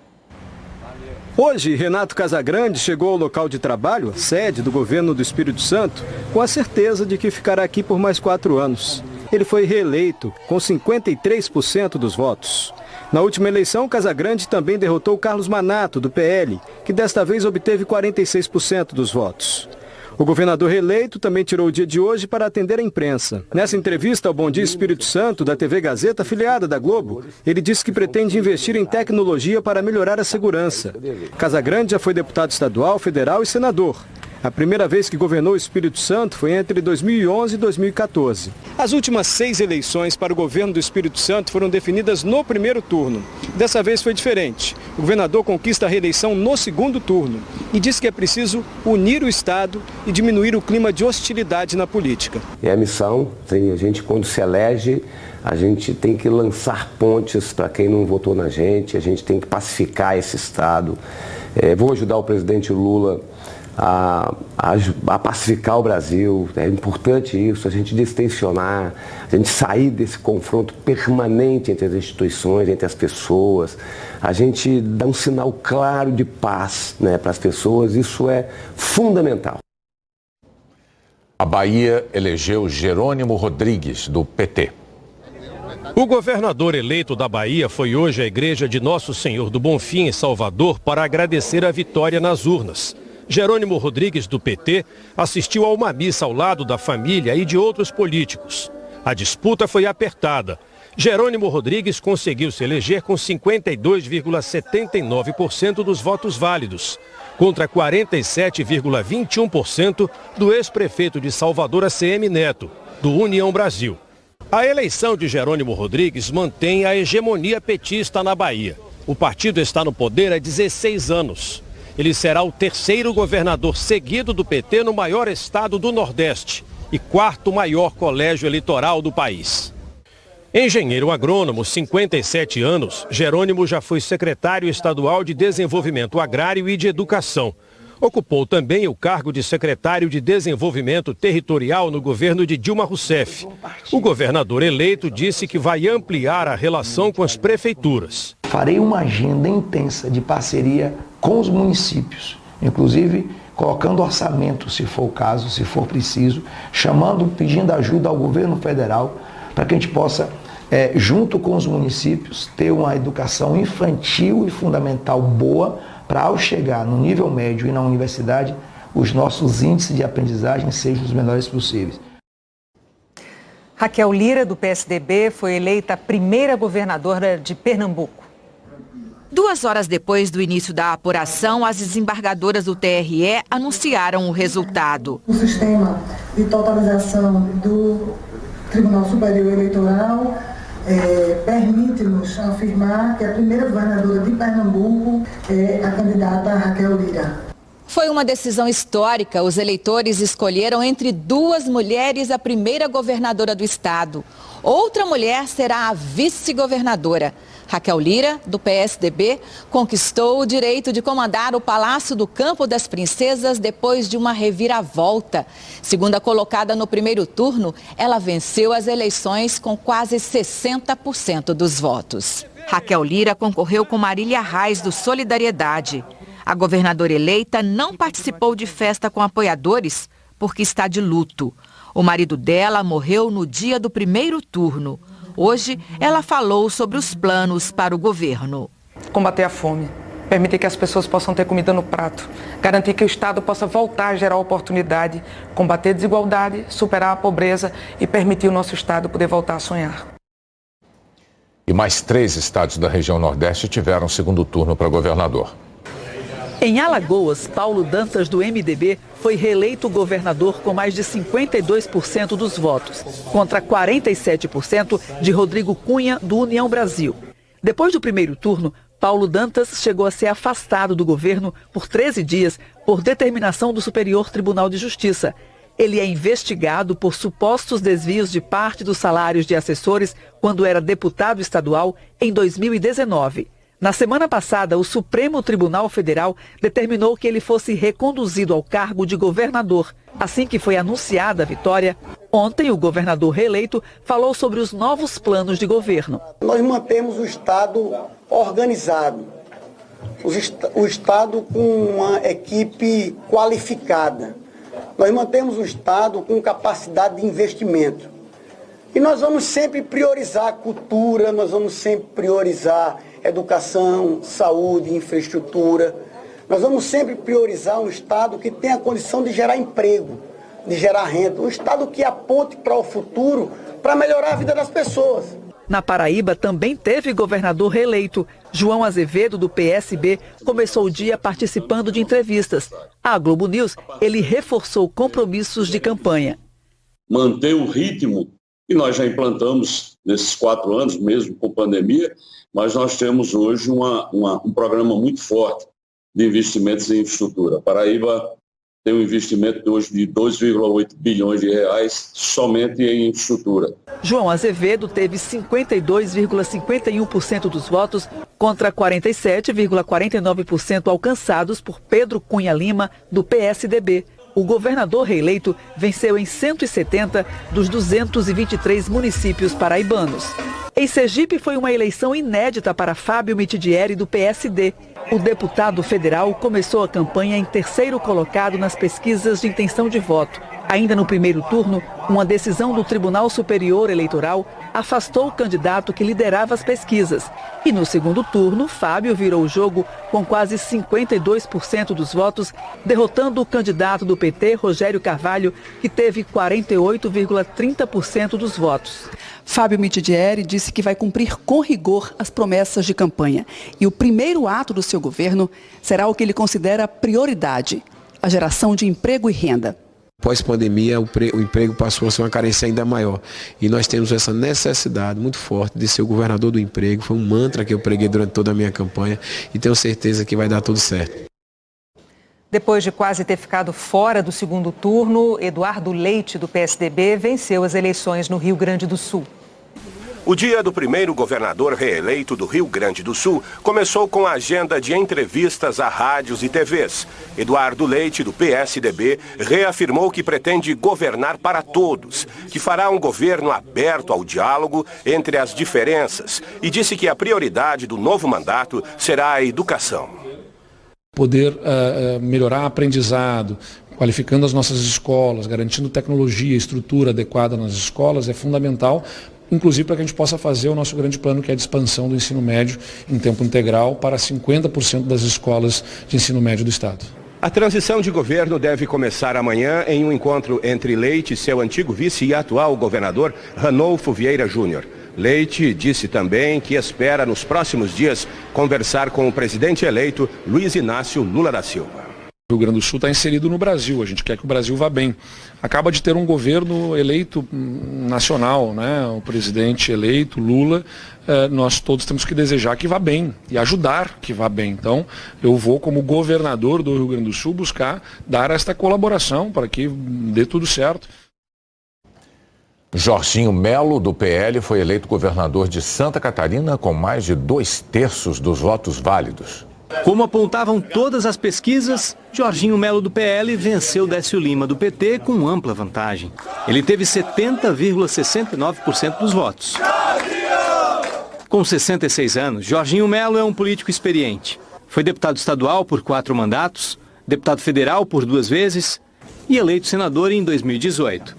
Hoje, Renato Casagrande chegou ao local de trabalho, sede do governo do Espírito Santo, com a certeza de que ficará aqui por mais 4 anos. Ele foi reeleito com 53% dos votos. Na última eleição, Casagrande também derrotou Carlos Manato, do PL, que desta vez obteve 46% dos votos. O governador reeleito também tirou o dia de hoje para atender a imprensa. Nessa entrevista ao Bom Dia Espírito Santo, da TV Gazeta, afiliada da Globo, ele disse que pretende investir em tecnologia para melhorar a segurança. Casagrande já foi deputado estadual, federal e senador. A primeira vez que governou o Espírito Santo foi entre 2011 e 2014. As últimas 6 eleições para o governo do Espírito Santo foram definidas no primeiro turno. Dessa vez foi diferente. O governador conquista a reeleição no segundo turno e diz que é preciso unir o Estado e diminuir o clima de hostilidade na política. É a missão, a gente quando se elege, a gente tem que lançar pontes para quem não votou na gente, a gente tem que pacificar esse Estado. Vou ajudar o presidente Lula a pacificar o Brasil. É importante isso, a gente distensionar, a gente sair desse confronto permanente entre as instituições, entre as pessoas, a gente dar um sinal claro de paz, para as pessoas, isso é fundamental. A Bahia elegeu Jerônimo Rodrigues, do PT. O governador eleito da Bahia foi hoje à igreja de Nosso Senhor do Bonfim, em Salvador, para agradecer a vitória nas urnas. Jerônimo Rodrigues, do PT, assistiu a uma missa ao lado da família e de outros políticos. A disputa foi apertada. Jerônimo Rodrigues conseguiu se eleger com 52,79% dos votos válidos, contra 47,21% do ex-prefeito de Salvador, ACM Neto, do União Brasil. A eleição de Jerônimo Rodrigues mantém a hegemonia petista na Bahia. O partido está no poder há 16 anos. ele será o terceiro governador seguido do PT no maior estado do Nordeste e quarto maior colégio eleitoral do país. Engenheiro agrônomo, 57 anos, Jerônimo já foi secretário estadual de Desenvolvimento Agrário e de Educação. Ocupou também o cargo de secretário de Desenvolvimento Territorial no governo de Dilma Rousseff. O governador eleito disse que vai ampliar a relação com as prefeituras. Farei uma agenda intensa de parceria com os municípios, inclusive colocando orçamento, se for o caso, se for preciso, pedindo ajuda ao governo federal, para que a gente possa, junto com os municípios, ter uma educação infantil e fundamental boa, para ao chegar no nível médio e na universidade, os nossos índices de aprendizagem sejam os melhores possíveis. Raquel Lira, do PSDB, foi eleita a primeira governadora de Pernambuco. 2 horas depois do início da apuração, as desembargadoras do TRE anunciaram o resultado. O sistema de totalização do Tribunal Superior Eleitoral permite-nos afirmar que a primeira governadora de Pernambuco é a candidata Raquel Lira. Foi uma decisão histórica. Os eleitores escolheram entre 2 mulheres a primeira governadora do estado. Outra mulher será a vice-governadora. Raquel Lira, do PSDB, conquistou o direito de comandar o Palácio do Campo das Princesas depois de uma reviravolta. Segunda colocada no primeiro turno, ela venceu as eleições com quase 60% dos votos. Raquel Lira concorreu com Marília Reis, do Solidariedade. A governadora eleita não participou de festa com apoiadores porque está de luto. O marido dela morreu no dia do primeiro turno. Hoje, ela falou sobre os planos para o governo. Combater a fome, permitir que as pessoas possam ter comida no prato, garantir que o Estado possa voltar a gerar oportunidade, combater a desigualdade, superar a pobreza e permitir o nosso Estado poder voltar a sonhar. E mais 3 estados da região Nordeste tiveram segundo turno para governador. Em Alagoas, Paulo Dantas, do MDB, foi reeleito governador com mais de 52% dos votos, contra 47% de Rodrigo Cunha, do União Brasil. Depois do primeiro turno, Paulo Dantas chegou a ser afastado do governo por 13 dias por determinação do Superior Tribunal de Justiça. Ele é investigado por supostos desvios de parte dos salários de assessores quando era deputado estadual em 2019. Na semana passada, o Supremo Tribunal Federal determinou que ele fosse reconduzido ao cargo de governador. Assim que foi anunciada a vitória, ontem o governador reeleito falou sobre os novos planos de governo. Nós mantemos o Estado organizado, o Estado com uma equipe qualificada. Nós mantemos o Estado com capacidade de investimento. E nós vamos sempre priorizar a cultura, nós vamos sempre priorizar educação, saúde, infraestrutura. Nós vamos sempre priorizar um Estado que tenha a condição de gerar emprego, de gerar renda. Um Estado que aponte para o futuro para melhorar a vida das pessoas. Na Paraíba também teve governador reeleito. João Azevedo, do PSB, começou o dia participando de entrevistas. À Globo News, ele reforçou compromissos de campanha. Manter o ritmo que nós já implantamos nesses 4 anos, mesmo com pandemia, mas nós temos hoje um programa muito forte de investimentos em infraestrutura. A Paraíba tem um investimento hoje de 2,8 bilhões de reais somente em infraestrutura. João Azevedo teve 52,51% dos votos contra 47,49% alcançados por Pedro Cunha Lima, do PSDB. O governador reeleito venceu em 170 dos 223 municípios paraibanos. Em Sergipe foi uma eleição inédita para Fábio Mitidieri, do PSD. O deputado federal começou a campanha em terceiro colocado nas pesquisas de intenção de voto. Ainda no primeiro turno, uma decisão do Tribunal Superior Eleitoral afastou o candidato que liderava as pesquisas. E no segundo turno, Fábio virou o jogo com quase 52% dos votos, derrotando o candidato do PT, Rogério Carvalho, que teve 48,30% dos votos. Fábio Mitidieri disse que vai cumprir com rigor as promessas de campanha. E o primeiro ato do seu governo será o que ele considera prioridade: a geração de emprego e renda. Pós-pandemia, o emprego passou a ser uma carência ainda maior. E nós temos essa necessidade muito forte de ser o governador do emprego. Foi um mantra que eu preguei durante toda a minha campanha e tenho certeza que vai dar tudo certo. Depois de quase ter ficado fora do segundo turno, Eduardo Leite, do PSDB, venceu as eleições no Rio Grande do Sul. O dia do primeiro governador reeleito do Rio Grande do Sul começou com a agenda de entrevistas a rádios e TVs. Eduardo Leite, do PSDB, reafirmou que pretende governar para todos, que fará um governo aberto ao diálogo entre as diferenças e disse que a prioridade do novo mandato será a educação. Poder melhorar o aprendizado, qualificando as nossas escolas, garantindo tecnologia, estrutura adequada nas escolas é fundamental, inclusive para que a gente possa fazer o nosso grande plano, que é de expansão do ensino médio em tempo integral para 50% das escolas de ensino médio do Estado. A transição de governo deve começar amanhã em um encontro entre Leite, seu antigo vice e atual governador, Ranolfo Vieira Júnior. Leite disse também que espera nos próximos dias conversar com o presidente eleito Luiz Inácio Lula da Silva. O Rio Grande do Sul está inserido no Brasil, a gente quer que o Brasil vá bem. Acaba de ter um governo eleito nacional, né? O presidente eleito, Lula, nós todos temos que desejar que vá bem e ajudar que vá bem. Então, eu vou, como governador do Rio Grande do Sul, buscar dar esta colaboração para que dê tudo certo. Jorginho Melo, do PL, foi eleito governador de Santa Catarina com mais de 2/3 dos votos válidos. Como apontavam todas as pesquisas, Jorginho Melo, do PL, venceu Décio Lima, do PT, com ampla vantagem. Ele teve 70,69% dos votos. Com 66 anos, Jorginho Melo é um político experiente. Foi deputado estadual por 4 mandatos, deputado federal por 2 vezes e eleito senador em 2018.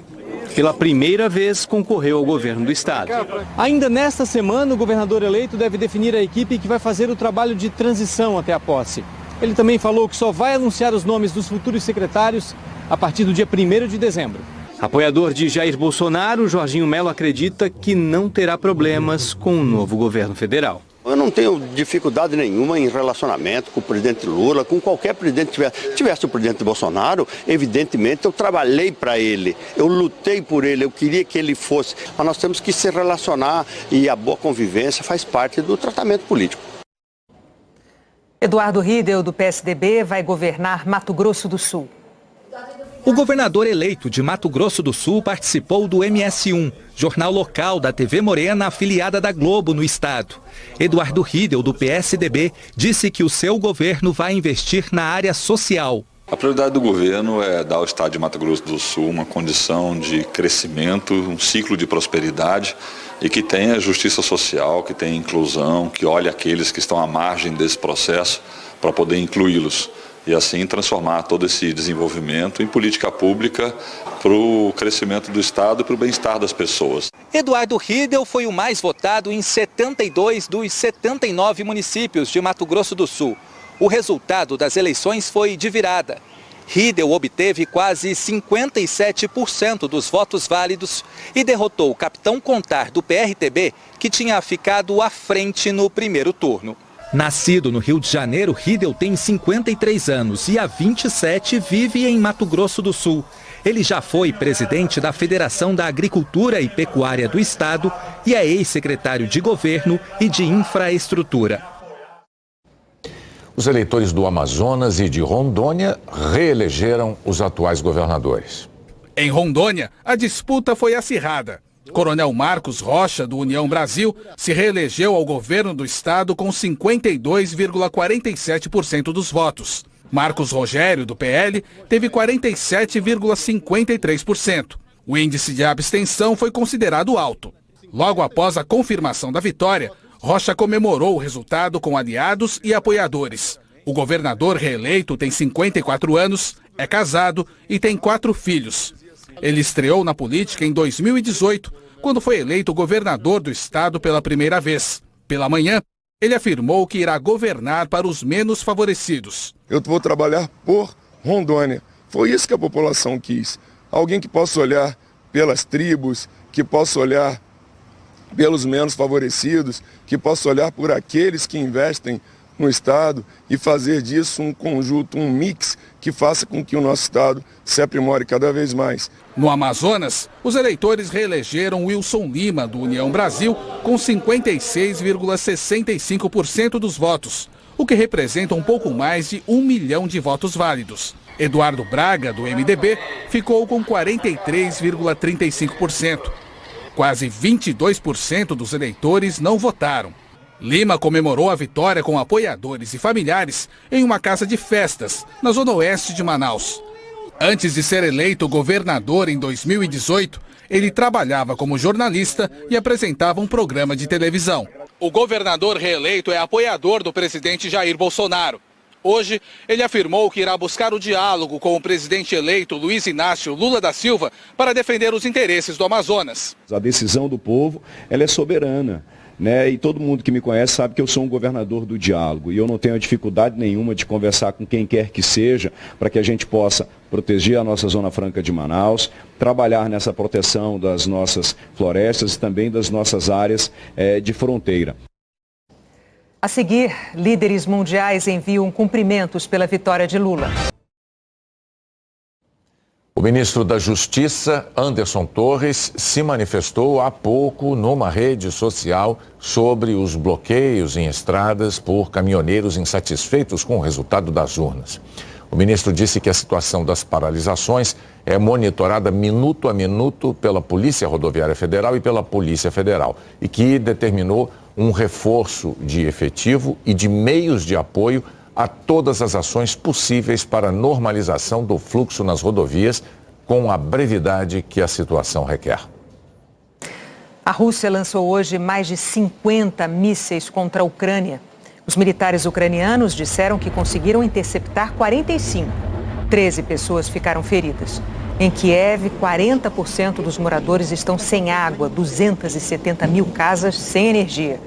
Pela primeira vez, concorreu ao governo do estado. Ainda nesta semana, o governador eleito deve definir a equipe que vai fazer o trabalho de transição até a posse. Ele também falou que só vai anunciar os nomes dos futuros secretários a partir do dia 1º de dezembro. Apoiador de Jair Bolsonaro, Jorginho Melo acredita que não terá problemas com o novo governo federal. Eu não tenho dificuldade nenhuma em relacionamento com o presidente Lula, com qualquer presidente que tivesse o presidente Bolsonaro. Evidentemente, eu trabalhei para ele, eu lutei por ele, eu queria que ele fosse. Mas nós temos que se relacionar e a boa convivência faz parte do tratamento político. Eduardo Riedel, do PSDB, vai governar Mato Grosso do Sul. O governador eleito de Mato Grosso do Sul participou do MS1, jornal local da TV Morena, afiliada da Globo no estado. Eduardo Riedel, do PSDB, disse que o seu governo vai investir na área social. A prioridade do governo é dar ao estado de Mato Grosso do Sul uma condição de crescimento, um ciclo de prosperidade e que tenha justiça social, que tenha inclusão, que olhe aqueles que estão à margem desse processo para poder incluí-los. E assim transformar todo esse desenvolvimento em política pública para o crescimento do Estado e para o bem-estar das pessoas. Eduardo Riedel foi o mais votado em 72 dos 79 municípios de Mato Grosso do Sul. O resultado das eleições foi de virada. Riedel obteve quase 57% dos votos válidos e derrotou o capitão Contar, do PRTB, que tinha ficado à frente no primeiro turno. Nascido no Rio de Janeiro, Riedel tem 53 anos e há 27 vive em Mato Grosso do Sul. Ele já foi presidente da Federação da Agricultura e Pecuária do Estado e é ex-secretário de Governo e de Infraestrutura. Os eleitores do Amazonas e de Rondônia reelegeram os atuais governadores. Em Rondônia, a disputa foi acirrada. Coronel Marcos Rocha, do União Brasil, se reelegeu ao governo do estado com 52,47% dos votos. Marcos Rogério, do PL, teve 47,53%. O índice de abstenção foi considerado alto. Logo após a confirmação da vitória, Rocha comemorou o resultado com aliados e apoiadores. O governador reeleito tem 54 anos, é casado e tem 4 filhos. Ele estreou na política em 2018, quando foi eleito governador do estado pela primeira vez. Pela manhã, ele afirmou que irá governar para os menos favorecidos. Eu vou trabalhar por Rondônia. Foi isso que a população quis. Alguém que possa olhar pelas tribos, que possa olhar pelos menos favorecidos, que possa olhar por aqueles que investem no estado e fazer disso um conjunto, um mix que faça com que o nosso estado se aprimore cada vez mais. No Amazonas, os eleitores reelegeram Wilson Lima, do União Brasil, com 56,65% dos votos. o que representa um pouco mais de 1 milhão de votos válidos. Eduardo Braga, do MDB, ficou com 43,35%. Quase 22% dos eleitores não votaram. Lima comemorou a vitória com apoiadores e familiares em uma casa de festas, na zona oeste de Manaus. Antes de ser eleito governador em 2018, ele trabalhava como jornalista e apresentava um programa de televisão. O governador reeleito é apoiador do presidente Jair Bolsonaro. Hoje, ele afirmou que irá buscar o diálogo com o presidente eleito Luiz Inácio Lula da Silva para defender os interesses do Amazonas. A decisão do povo, ela é soberana. E todo mundo que me conhece sabe que eu sou um governador do diálogo e eu não tenho dificuldade nenhuma de conversar com quem quer que seja para que a gente possa proteger a nossa Zona Franca de Manaus, trabalhar nessa proteção das nossas florestas e também das nossas áreas de fronteira. A seguir, líderes mundiais enviam cumprimentos pela vitória de Lula. O ministro da Justiça, Anderson Torres, se manifestou há pouco numa rede social sobre os bloqueios em estradas por caminhoneiros insatisfeitos com o resultado das urnas. O ministro disse que a situação das paralisações é monitorada minuto a minuto pela Polícia Rodoviária Federal e pela Polícia Federal e que determinou um reforço de efetivo e de meios de apoio a todas as ações possíveis para a normalização do fluxo nas rodovias com a brevidade que a situação requer. A Rússia lançou hoje mais de 50 mísseis contra a Ucrânia. Os militares ucranianos disseram que conseguiram interceptar 45. 13 pessoas ficaram feridas. Em Kiev, 40% dos moradores estão sem água, 270 mil casas sem energia.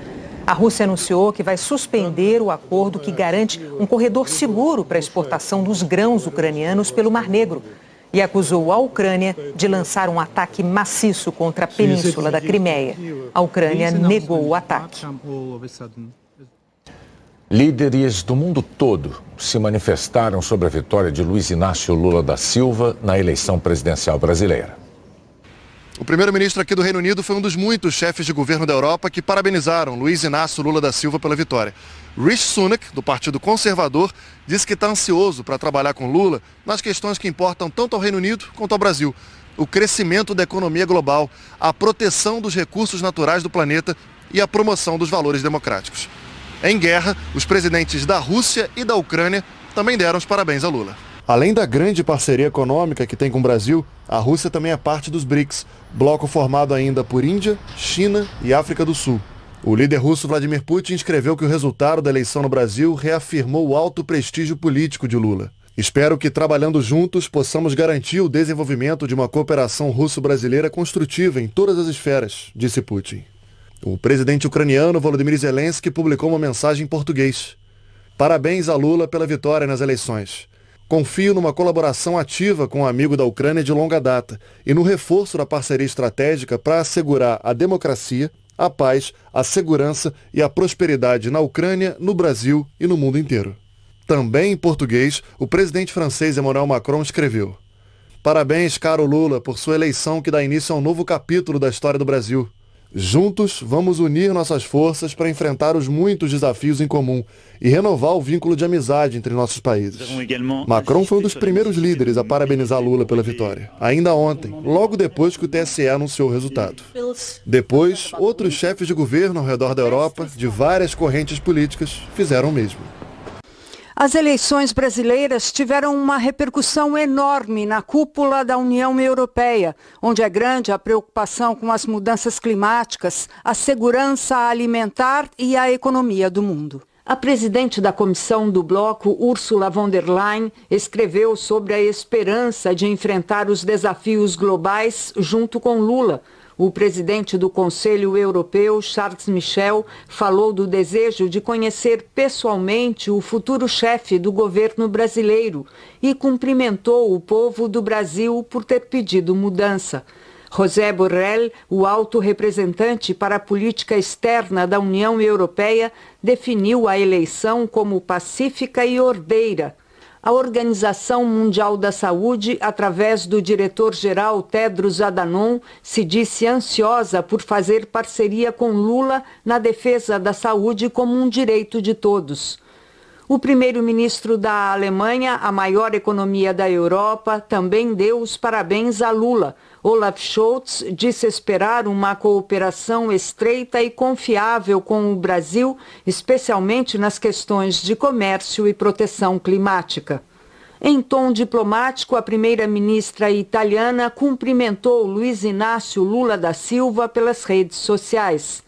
A Rússia anunciou que vai suspender o acordo que garante um corredor seguro para a exportação dos grãos ucranianos pelo Mar Negro e acusou a Ucrânia de lançar um ataque maciço contra a península da Crimeia. A Ucrânia negou o ataque. Líderes do mundo todo se manifestaram sobre a vitória de Luiz Inácio Lula da Silva na eleição presidencial brasileira. O primeiro-ministro aqui do Reino Unido foi um dos muitos chefes de governo da Europa que parabenizaram Luiz Inácio Lula da Silva pela vitória. Rishi Sunak, do Partido Conservador, disse que está ansioso para trabalhar com Lula nas questões que importam tanto ao Reino Unido quanto ao Brasil. O crescimento da economia global, a proteção dos recursos naturais do planeta e a promoção dos valores democráticos. Em guerra, os presidentes da Rússia e da Ucrânia também deram os parabéns a Lula. Além da grande parceria econômica que tem com o Brasil, a Rússia também é parte dos BRICS, bloco formado ainda por Índia, China e África do Sul. O líder russo Vladimir Putin escreveu que o resultado da eleição no Brasil reafirmou o alto prestígio político de Lula. Espero que, trabalhando juntos, possamos garantir o desenvolvimento de uma cooperação russo-brasileira construtiva em todas as esferas, disse Putin. O presidente ucraniano Volodymyr Zelensky publicou uma mensagem em português. Parabéns a Lula pela vitória nas eleições. Confio numa colaboração ativa com um amigo da Ucrânia de longa data e no reforço da parceria estratégica para assegurar a democracia, a paz, a segurança e a prosperidade na Ucrânia, no Brasil e no mundo inteiro. Também em português, o presidente francês Emmanuel Macron escreveu: Parabéns, caro Lula, por sua eleição que dá início a um novo capítulo da história do Brasil. Juntos, vamos unir nossas forças para enfrentar os muitos desafios em comum e renovar o vínculo de amizade entre nossos países. Macron foi um dos primeiros líderes a parabenizar Lula pela vitória, ainda ontem, logo depois que o TSE anunciou o resultado. Depois, outros chefes de governo ao redor da Europa, de várias correntes políticas, fizeram o mesmo. As eleições brasileiras tiveram uma repercussão enorme na cúpula da União Europeia, onde é grande a preocupação com as mudanças climáticas, a segurança alimentar e a economia do mundo. A presidente da comissão do bloco, Ursula von der Leyen, escreveu sobre a esperança de enfrentar os desafios globais junto com Lula. O presidente do Conselho Europeu, Charles Michel, falou do desejo de conhecer pessoalmente o futuro chefe do governo brasileiro e cumprimentou o povo do Brasil por ter pedido mudança. José Borrell, o alto representante para a política externa da União Europeia, definiu a eleição como pacífica e ordeira. A Organização Mundial da Saúde, através do diretor-geral Tedros Adhanom, se disse ansiosa por fazer parceria com Lula na defesa da saúde como um direito de todos. O primeiro-ministro da Alemanha, a maior economia da Europa, também deu os parabéns a Lula. Olaf Scholz disse esperar uma cooperação estreita e confiável com o Brasil, especialmente nas questões de comércio e proteção climática. Em tom diplomático, a primeira-ministra italiana cumprimentou Luiz Inácio Lula da Silva pelas redes sociais.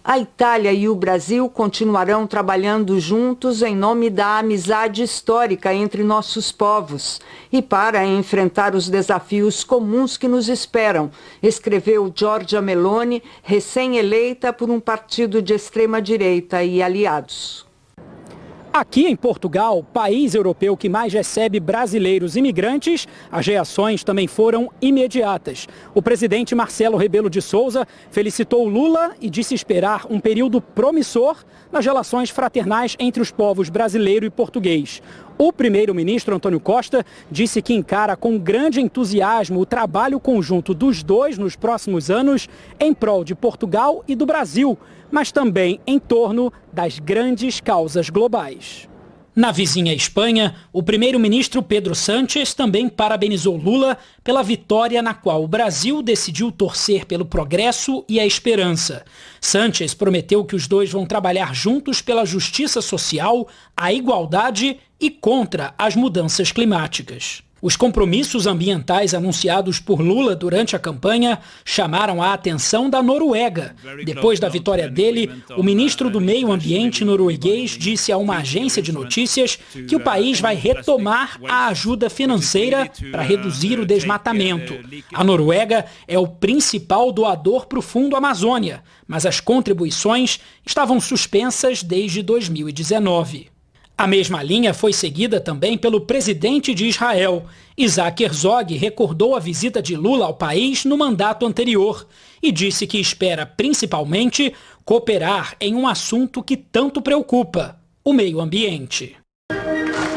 A Itália e o Brasil continuarão trabalhando juntos em nome da amizade histórica entre nossos povos e para enfrentar os desafios comuns que nos esperam, escreveu Giorgia Meloni, recém-eleita por um partido de extrema-direita e aliados. Aqui em Portugal, país europeu que mais recebe brasileiros imigrantes, as reações também foram imediatas. O presidente Marcelo Rebelo de Sousa felicitou Lula e disse esperar um período promissor nas relações fraternais entre os povos brasileiro e português. O primeiro-ministro Antônio Costa disse que encara com grande entusiasmo o trabalho conjunto dos dois nos próximos anos em prol de Portugal e do Brasil, mas também em torno das grandes causas globais. Na vizinha Espanha, o primeiro-ministro Pedro Sánchez também parabenizou Lula pela vitória na qual o Brasil decidiu torcer pelo progresso e a esperança. Sánchez prometeu que os dois vão trabalhar juntos pela justiça social, a igualdade e contra as mudanças climáticas. Os compromissos ambientais anunciados por Lula durante a campanha chamaram a atenção da Noruega. Depois da vitória dele, o ministro do Meio Ambiente norueguês disse a uma agência de notícias que o país vai retomar a ajuda financeira para reduzir o desmatamento. A Noruega é o principal doador para o Fundo Amazônia, mas as contribuições estavam suspensas desde 2019. A mesma linha foi seguida também pelo presidente de Israel. Isaac Herzog recordou a visita de Lula ao país no mandato anterior e disse que espera principalmente cooperar em um assunto que tanto preocupa: o meio ambiente.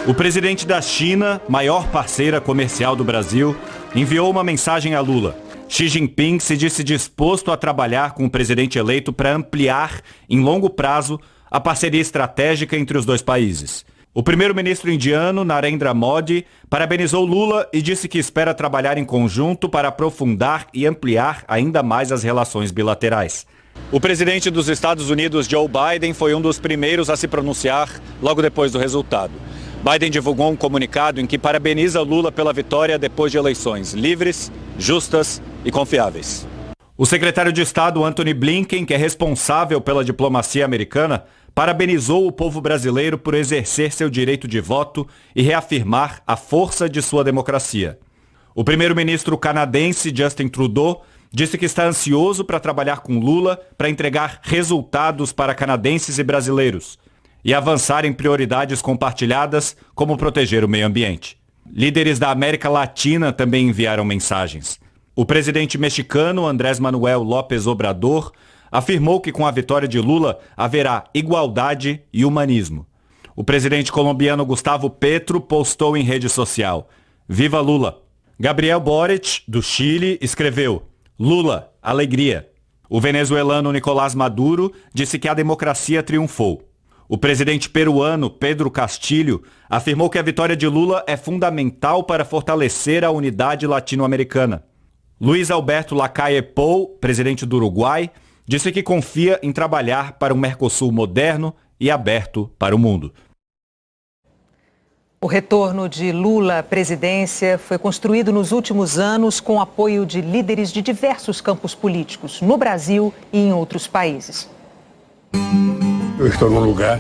O presidente da China, maior parceira comercial do Brasil, enviou uma mensagem a Lula. Xi Jinping se disse disposto a trabalhar com o presidente eleito para ampliar, em longo prazo, a parceria estratégica entre os dois países. O primeiro-ministro indiano, Narendra Modi, parabenizou Lula e disse que espera trabalhar em conjunto para aprofundar e ampliar ainda mais as relações bilaterais. O presidente dos Estados Unidos, Joe Biden, foi um dos primeiros a se pronunciar logo depois do resultado. Biden divulgou um comunicado em que parabeniza Lula pela vitória depois de eleições livres, justas e confiáveis. O secretário de Estado, Antony Blinken, que é responsável pela diplomacia americana, parabenizou o povo brasileiro por exercer seu direito de voto e reafirmar a força de sua democracia. O primeiro-ministro canadense, Justin Trudeau, disse que está ansioso para trabalhar com Lula para entregar resultados para canadenses e brasileiros e avançar em prioridades compartilhadas, como proteger o meio ambiente. Líderes da América Latina também enviaram mensagens. O presidente mexicano, Andrés Manuel López Obrador, afirmou que com a vitória de Lula haverá igualdade e humanismo. O presidente colombiano Gustavo Petro postou em rede social: "Viva Lula!". Gabriel Boric, do Chile, escreveu: "Lula, alegria!". O venezuelano Nicolás Maduro disse que a democracia triunfou. O presidente peruano Pedro Castillo afirmou que a vitória de Lula é fundamental para fortalecer a unidade latino-americana. Luiz Alberto Lacalle Pou, presidente do Uruguai, disse que confia em trabalhar para um Mercosul moderno e aberto para o mundo. O retorno de Lula à presidência foi construído nos últimos anos com o apoio de líderes de diversos campos políticos, no Brasil e em outros países. Eu estou num lugar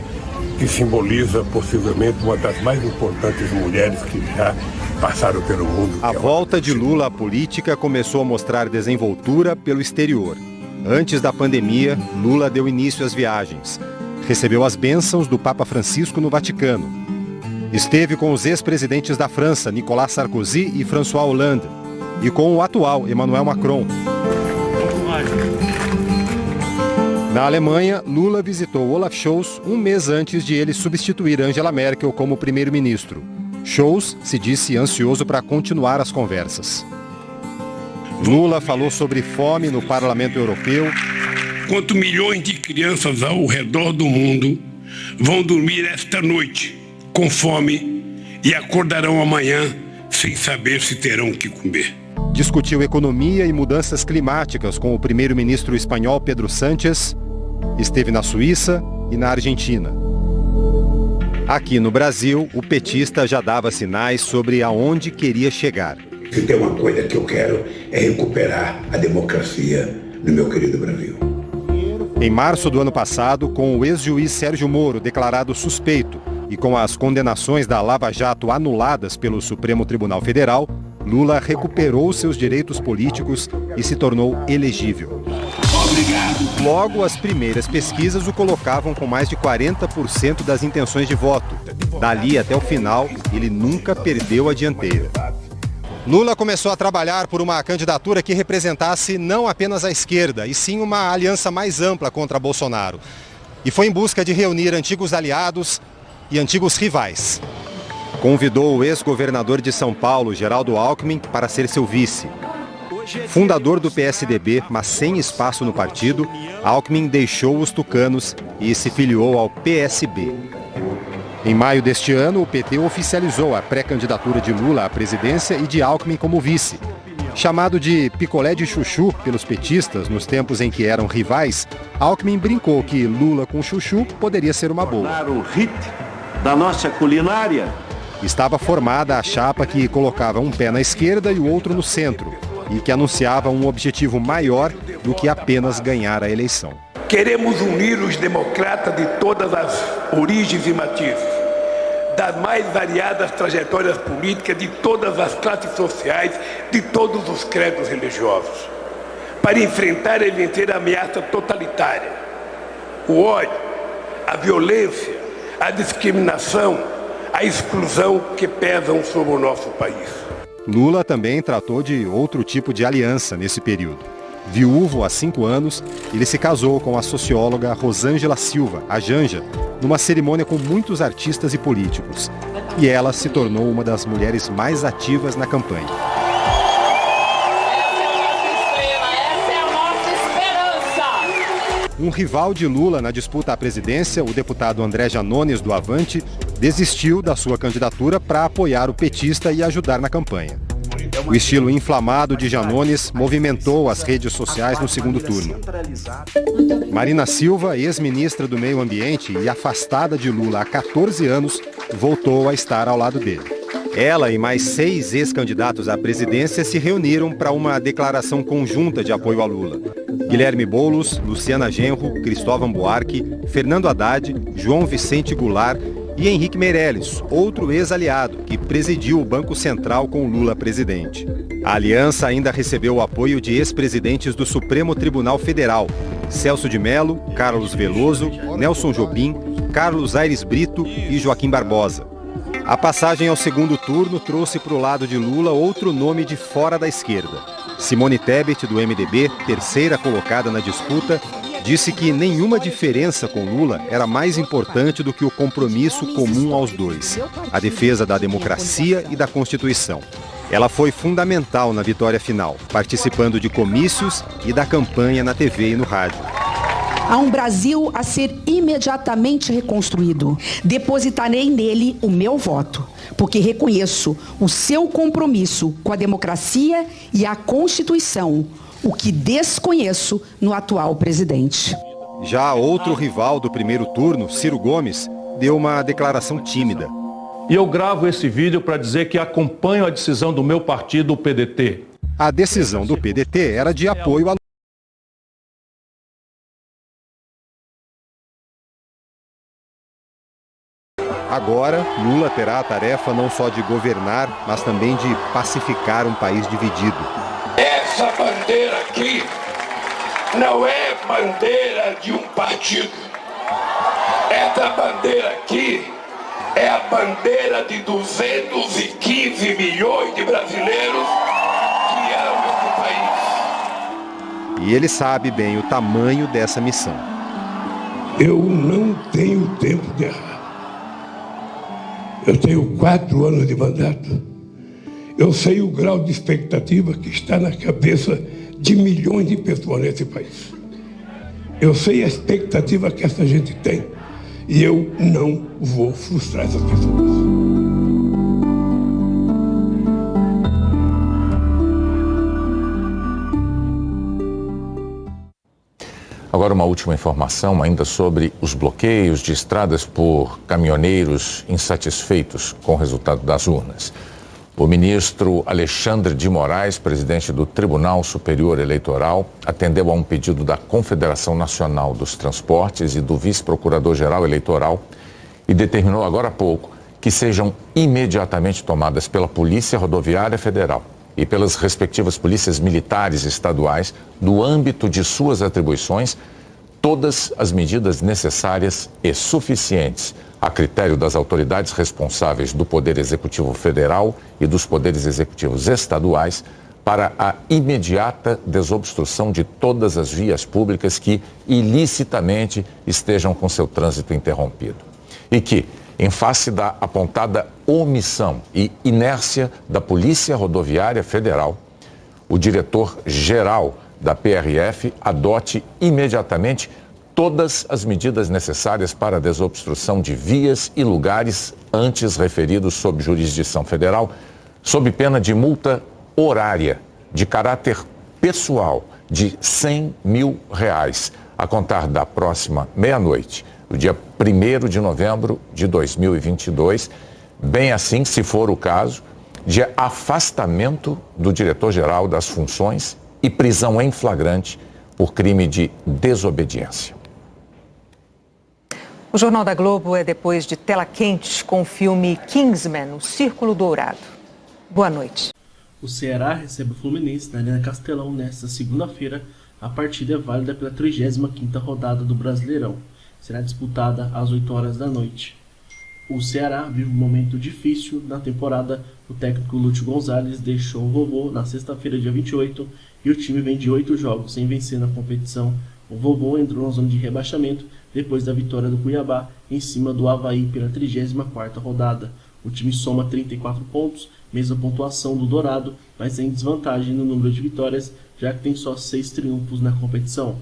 que simboliza possivelmente uma das mais importantes mulheres que já passaram pelo mundo. A volta de Lula à política começou a mostrar desenvoltura pelo exterior. Antes da pandemia, Lula deu início às viagens. Recebeu as bênçãos do Papa Francisco no Vaticano. Esteve com os ex-presidentes da França, Nicolas Sarkozy e François Hollande, e com o atual, Emmanuel Macron. Na Alemanha, Lula visitou Olaf Scholz um mês antes de ele substituir Angela Merkel como primeiro-ministro. Scholz se disse ansioso para continuar as conversas. Lula falou sobre fome no Parlamento Europeu. Enquanto milhões de crianças ao redor do mundo vão dormir esta noite com fome e acordarão amanhã sem saber se terão o que comer. Discutiu economia e mudanças climáticas com o primeiro-ministro espanhol Pedro Sánchez, esteve na Suíça e na Argentina. Aqui no Brasil, o petista já dava sinais sobre aonde queria chegar. Se tem uma coisa que eu quero é recuperar a democracia no meu querido Brasil. Em março do ano passado, com o ex-juiz Sérgio Moro declarado suspeito e com as condenações da Lava Jato anuladas pelo Supremo Tribunal Federal, Lula recuperou seus direitos políticos e se tornou elegível. Obrigado. Logo, as primeiras pesquisas o colocavam com mais de 40% das intenções de voto. Dali até o final, ele nunca perdeu a dianteira. Lula começou a trabalhar por uma candidatura que representasse não apenas a esquerda, e sim uma aliança mais ampla contra Bolsonaro. E foi em busca de reunir antigos aliados e antigos rivais. Convidou o ex-governador de São Paulo, Geraldo Alckmin, para ser seu vice. Fundador do PSDB, mas sem espaço no partido, Alckmin deixou os tucanos e se filiou ao PSB. Em maio deste ano, o PT oficializou a pré-candidatura de Lula à presidência e de Alckmin como vice. Chamado de picolé de chuchu pelos petistas nos tempos em que eram rivais, Alckmin brincou que Lula com chuchu poderia ser uma boa. O hit da nossa culinária. Estava formada a chapa que colocava um pé na esquerda e o outro no centro, e que anunciava um objetivo maior do que apenas ganhar a eleição. Queremos unir os democratas de todas as origens e matizes, das mais variadas trajetórias políticas, de todas as classes sociais, de todos os credos religiosos, para enfrentar e vencer a ameaça totalitária, o ódio, a violência, a discriminação, a exclusão que pesam sobre o nosso país. Lula também tratou de outro tipo de aliança nesse período. Viúvo há 5 anos, ele se casou com a socióloga Rosângela Silva, a Janja, numa cerimônia com muitos artistas e políticos. E ela se tornou uma das mulheres mais ativas na campanha. Um rival de Lula na disputa à presidência, o deputado André Janones, do Avante, desistiu da sua candidatura para apoiar o petista e ajudar na campanha. O estilo inflamado de Janones movimentou as redes sociais no segundo turno. Marina Silva, ex-ministra do Meio Ambiente e afastada de Lula há 14 anos, voltou a estar ao lado dele. Ela e mais 6 ex-candidatos à presidência se reuniram para uma declaração conjunta de apoio a Lula. Guilherme Boulos, Luciana Genro, Cristóvão Buarque, Fernando Haddad, João Vicente Goulart e Henrique Meirelles, outro ex-aliado que presidiu o Banco Central com Lula presidente. A aliança ainda recebeu o apoio de ex-presidentes do Supremo Tribunal Federal, Celso de Mello, Carlos Veloso, Nelson Jobim, Carlos Aires Brito e Joaquim Barbosa. A passagem ao segundo turno trouxe para o lado de Lula outro nome de fora da esquerda. Simone Tebet, do MDB, terceira colocada na disputa, disse que nenhuma diferença com Lula era mais importante do que o compromisso comum aos dois, a defesa da democracia e da Constituição. Ela foi fundamental na vitória final, participando de comícios e da campanha na TV e no rádio. Há um Brasil a ser imediatamente reconstruído. Depositarei nele o meu voto, porque reconheço o seu compromisso com a democracia e a Constituição, o que desconheço no atual presidente. Já outro rival do primeiro turno, Ciro Gomes, deu uma declaração tímida. E eu gravo esse vídeo para dizer que acompanho a decisão do meu partido, o PDT. A decisão do PDT era de apoio a Agora, Lula terá a tarefa não só de governar, mas também de pacificar um país dividido. Essa bandeira aqui não é bandeira de um partido. Essa bandeira aqui é a bandeira de 215 milhões de brasileiros que amam esse país. E ele sabe bem o tamanho dessa missão. Eu não tenho tempo de errar. Eu tenho 4 anos de mandato. Eu sei o grau de expectativa que está na cabeça de milhões de pessoas nesse país. Eu sei a expectativa que essa gente tem. E eu não vou frustrar essas pessoas. Agora uma última informação ainda sobre os bloqueios de estradas por caminhoneiros insatisfeitos com o resultado das urnas. O ministro Alexandre de Moraes, presidente do Tribunal Superior Eleitoral, atendeu a um pedido da Confederação Nacional dos Transportes e do vice-procurador-geral eleitoral e determinou agora há pouco que sejam imediatamente tomadas pela Polícia Rodoviária Federal e pelas respectivas polícias militares estaduais, no âmbito de suas atribuições, todas as medidas necessárias e suficientes a critério das autoridades responsáveis do Poder Executivo Federal e dos Poderes Executivos Estaduais para a imediata desobstrução de todas as vias públicas que ilicitamente estejam com seu trânsito interrompido. E que, em face da apontada omissão e inércia da Polícia Rodoviária Federal, o diretor-geral da PRF adote imediatamente todas as medidas necessárias para a desobstrução de vias e lugares antes referidos sob jurisdição federal, sob pena de multa horária de caráter pessoal de R$100 mil, a contar da próxima meia-noite, do dia 1º de novembro de 2022, bem assim, se for o caso, de afastamento do diretor-geral das funções e prisão em flagrante por crime de desobediência. O Jornal da Globo é depois de tela quente com o filme Kingsman, O Círculo Dourado. Boa noite. O Ceará recebe o Fluminense na Arena Castelão nesta segunda-feira. A partida é válida pela 35ª rodada do Brasileirão. Será disputada às 8 horas da noite. O Ceará vive um momento difícil na temporada. O técnico Lúcio Gonzalez deixou o Vovô na sexta-feira, dia 28, e o time vem de 8 jogos sem vencer na competição. O Vovô entrou na zona de rebaixamento depois da vitória do Cuiabá em cima do Avaí pela 34ª rodada. O time soma 34 pontos, mesma pontuação do Dourado, mas em desvantagem no número de vitórias, já que tem só 6 triunfos na competição.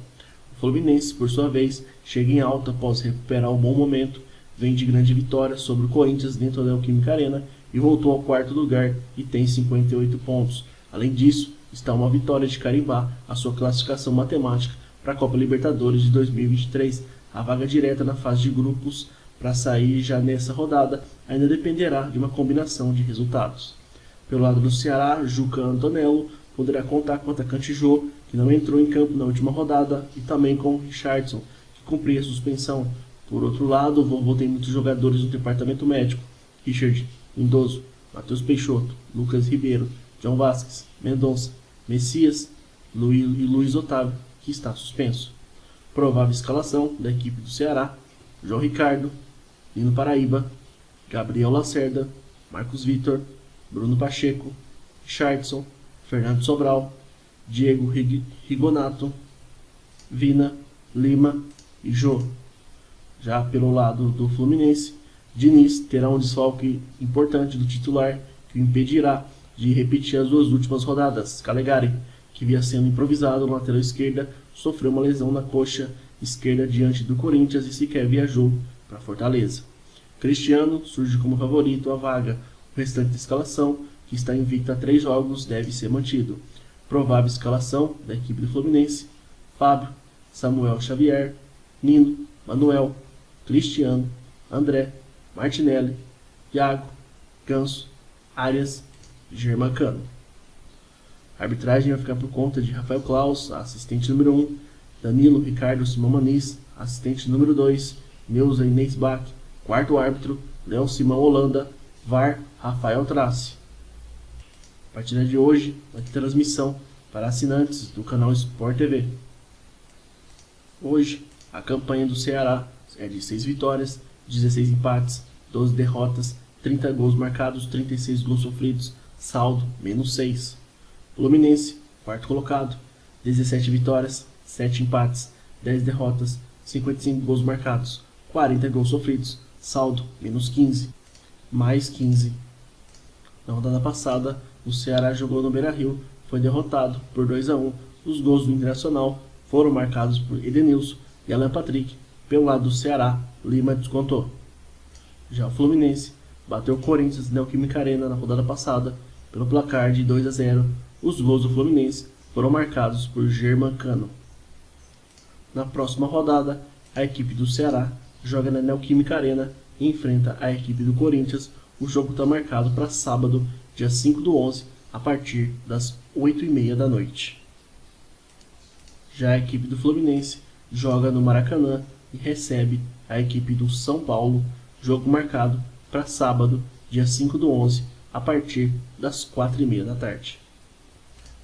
O Fluminense, por sua vez, chega em alta após recuperar um bom momento, vem de grande vitória sobre o Corinthians dentro da Neoquímica Arena e voltou ao 4º lugar e tem 58 pontos. Além disso, está uma vitória de carimbar a sua classificação matemática para a Copa Libertadores de 2023. A vaga direta na fase de grupos para sair já nessa rodada ainda dependerá de uma combinação de resultados. Pelo lado do Ceará, Juca Antonello poderá contar com o atacante Jô, que não entrou em campo na última rodada, e também com o Richardson, que cumpria a suspensão. Por outro lado, o Vovô tem muitos jogadores no departamento médico: Richard, Lindoso, Matheus Peixoto, Lucas Ribeiro, João Vasquez, Mendonça, Messias e Luiz Otávio, que está suspenso. Provável escalação da equipe do Ceará: João Ricardo, Nino Paraíba, Gabriel Lacerda, Marcos Vitor, Bruno Pacheco, Richardson, Fernando Sobral, Diego Rigonato, Vina, Lima e Jô. Já pelo lado do Fluminense, Diniz terá um desfalque importante do titular que o impedirá de repetir as 2 últimas rodadas. Calegari, que via sendo improvisado na lateral esquerda, sofreu uma lesão na coxa esquerda diante do Corinthians e sequer viajou para Fortaleza. Cristiano surge como favorito à vaga. O restante da escalação, que está invicta a 3 jogos, deve ser mantido. Provável escalação da equipe do Fluminense: Fábio, Samuel Xavier, Nino, Manuel, Cristiano, André, Martinelli, Iago, Ganso, Arias e Germancano. A arbitragem vai ficar por conta de Rafael Claus, assistente número 1, Danilo Ricardo Simão Maniz, assistente número 2, Neuza Inês Bach, quarto árbitro, Léo Simão Holanda, VAR Rafael Trace. A partida de hoje vai ter transmissão para assinantes do canal Sport TV. Hoje, a campanha do Ceará é de 6 vitórias, 16 empates, 12 derrotas, 30 gols marcados, 36 gols sofridos, saldo -6. Fluminense, quarto colocado, 17 vitórias, 7 empates, 10 derrotas, 55 gols marcados, 40 gols sofridos, saldo -15, mais 15. Na rodada passada, o Ceará jogou no Beira-Rio, foi derrotado por 2-1. Os gols do Internacional foram marcados por Edenilson e Alan Patrick, Pelo lado do Ceará, Lima descontou. Já o Fluminense bateu o Corinthians na Neoquímica Arena na rodada passada pelo placar de 2-0. Os gols do Fluminense foram marcados por Germancano. Na próxima rodada, a equipe do Ceará joga na Neoquímica Arena e enfrenta a equipe do Corinthians. O jogo está marcado para sábado, dia 5/11, a partir das 8h30 da noite. Já a equipe do Fluminense joga no Maracanã e recebe a equipe do São Paulo, jogo marcado para sábado, dia 5/11, a partir das 4h30 da tarde.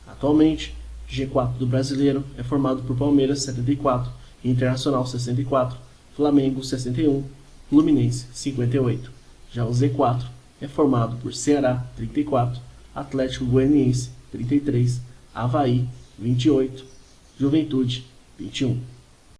Atualmente, o G4 do Brasileiro é formado por Palmeiras 74, Internacional 64, Flamengo 61, Fluminense 58. Já o Z4 é formado por Ceará 34, Atlético Goianiense 33, Avaí 28, Juventude 21.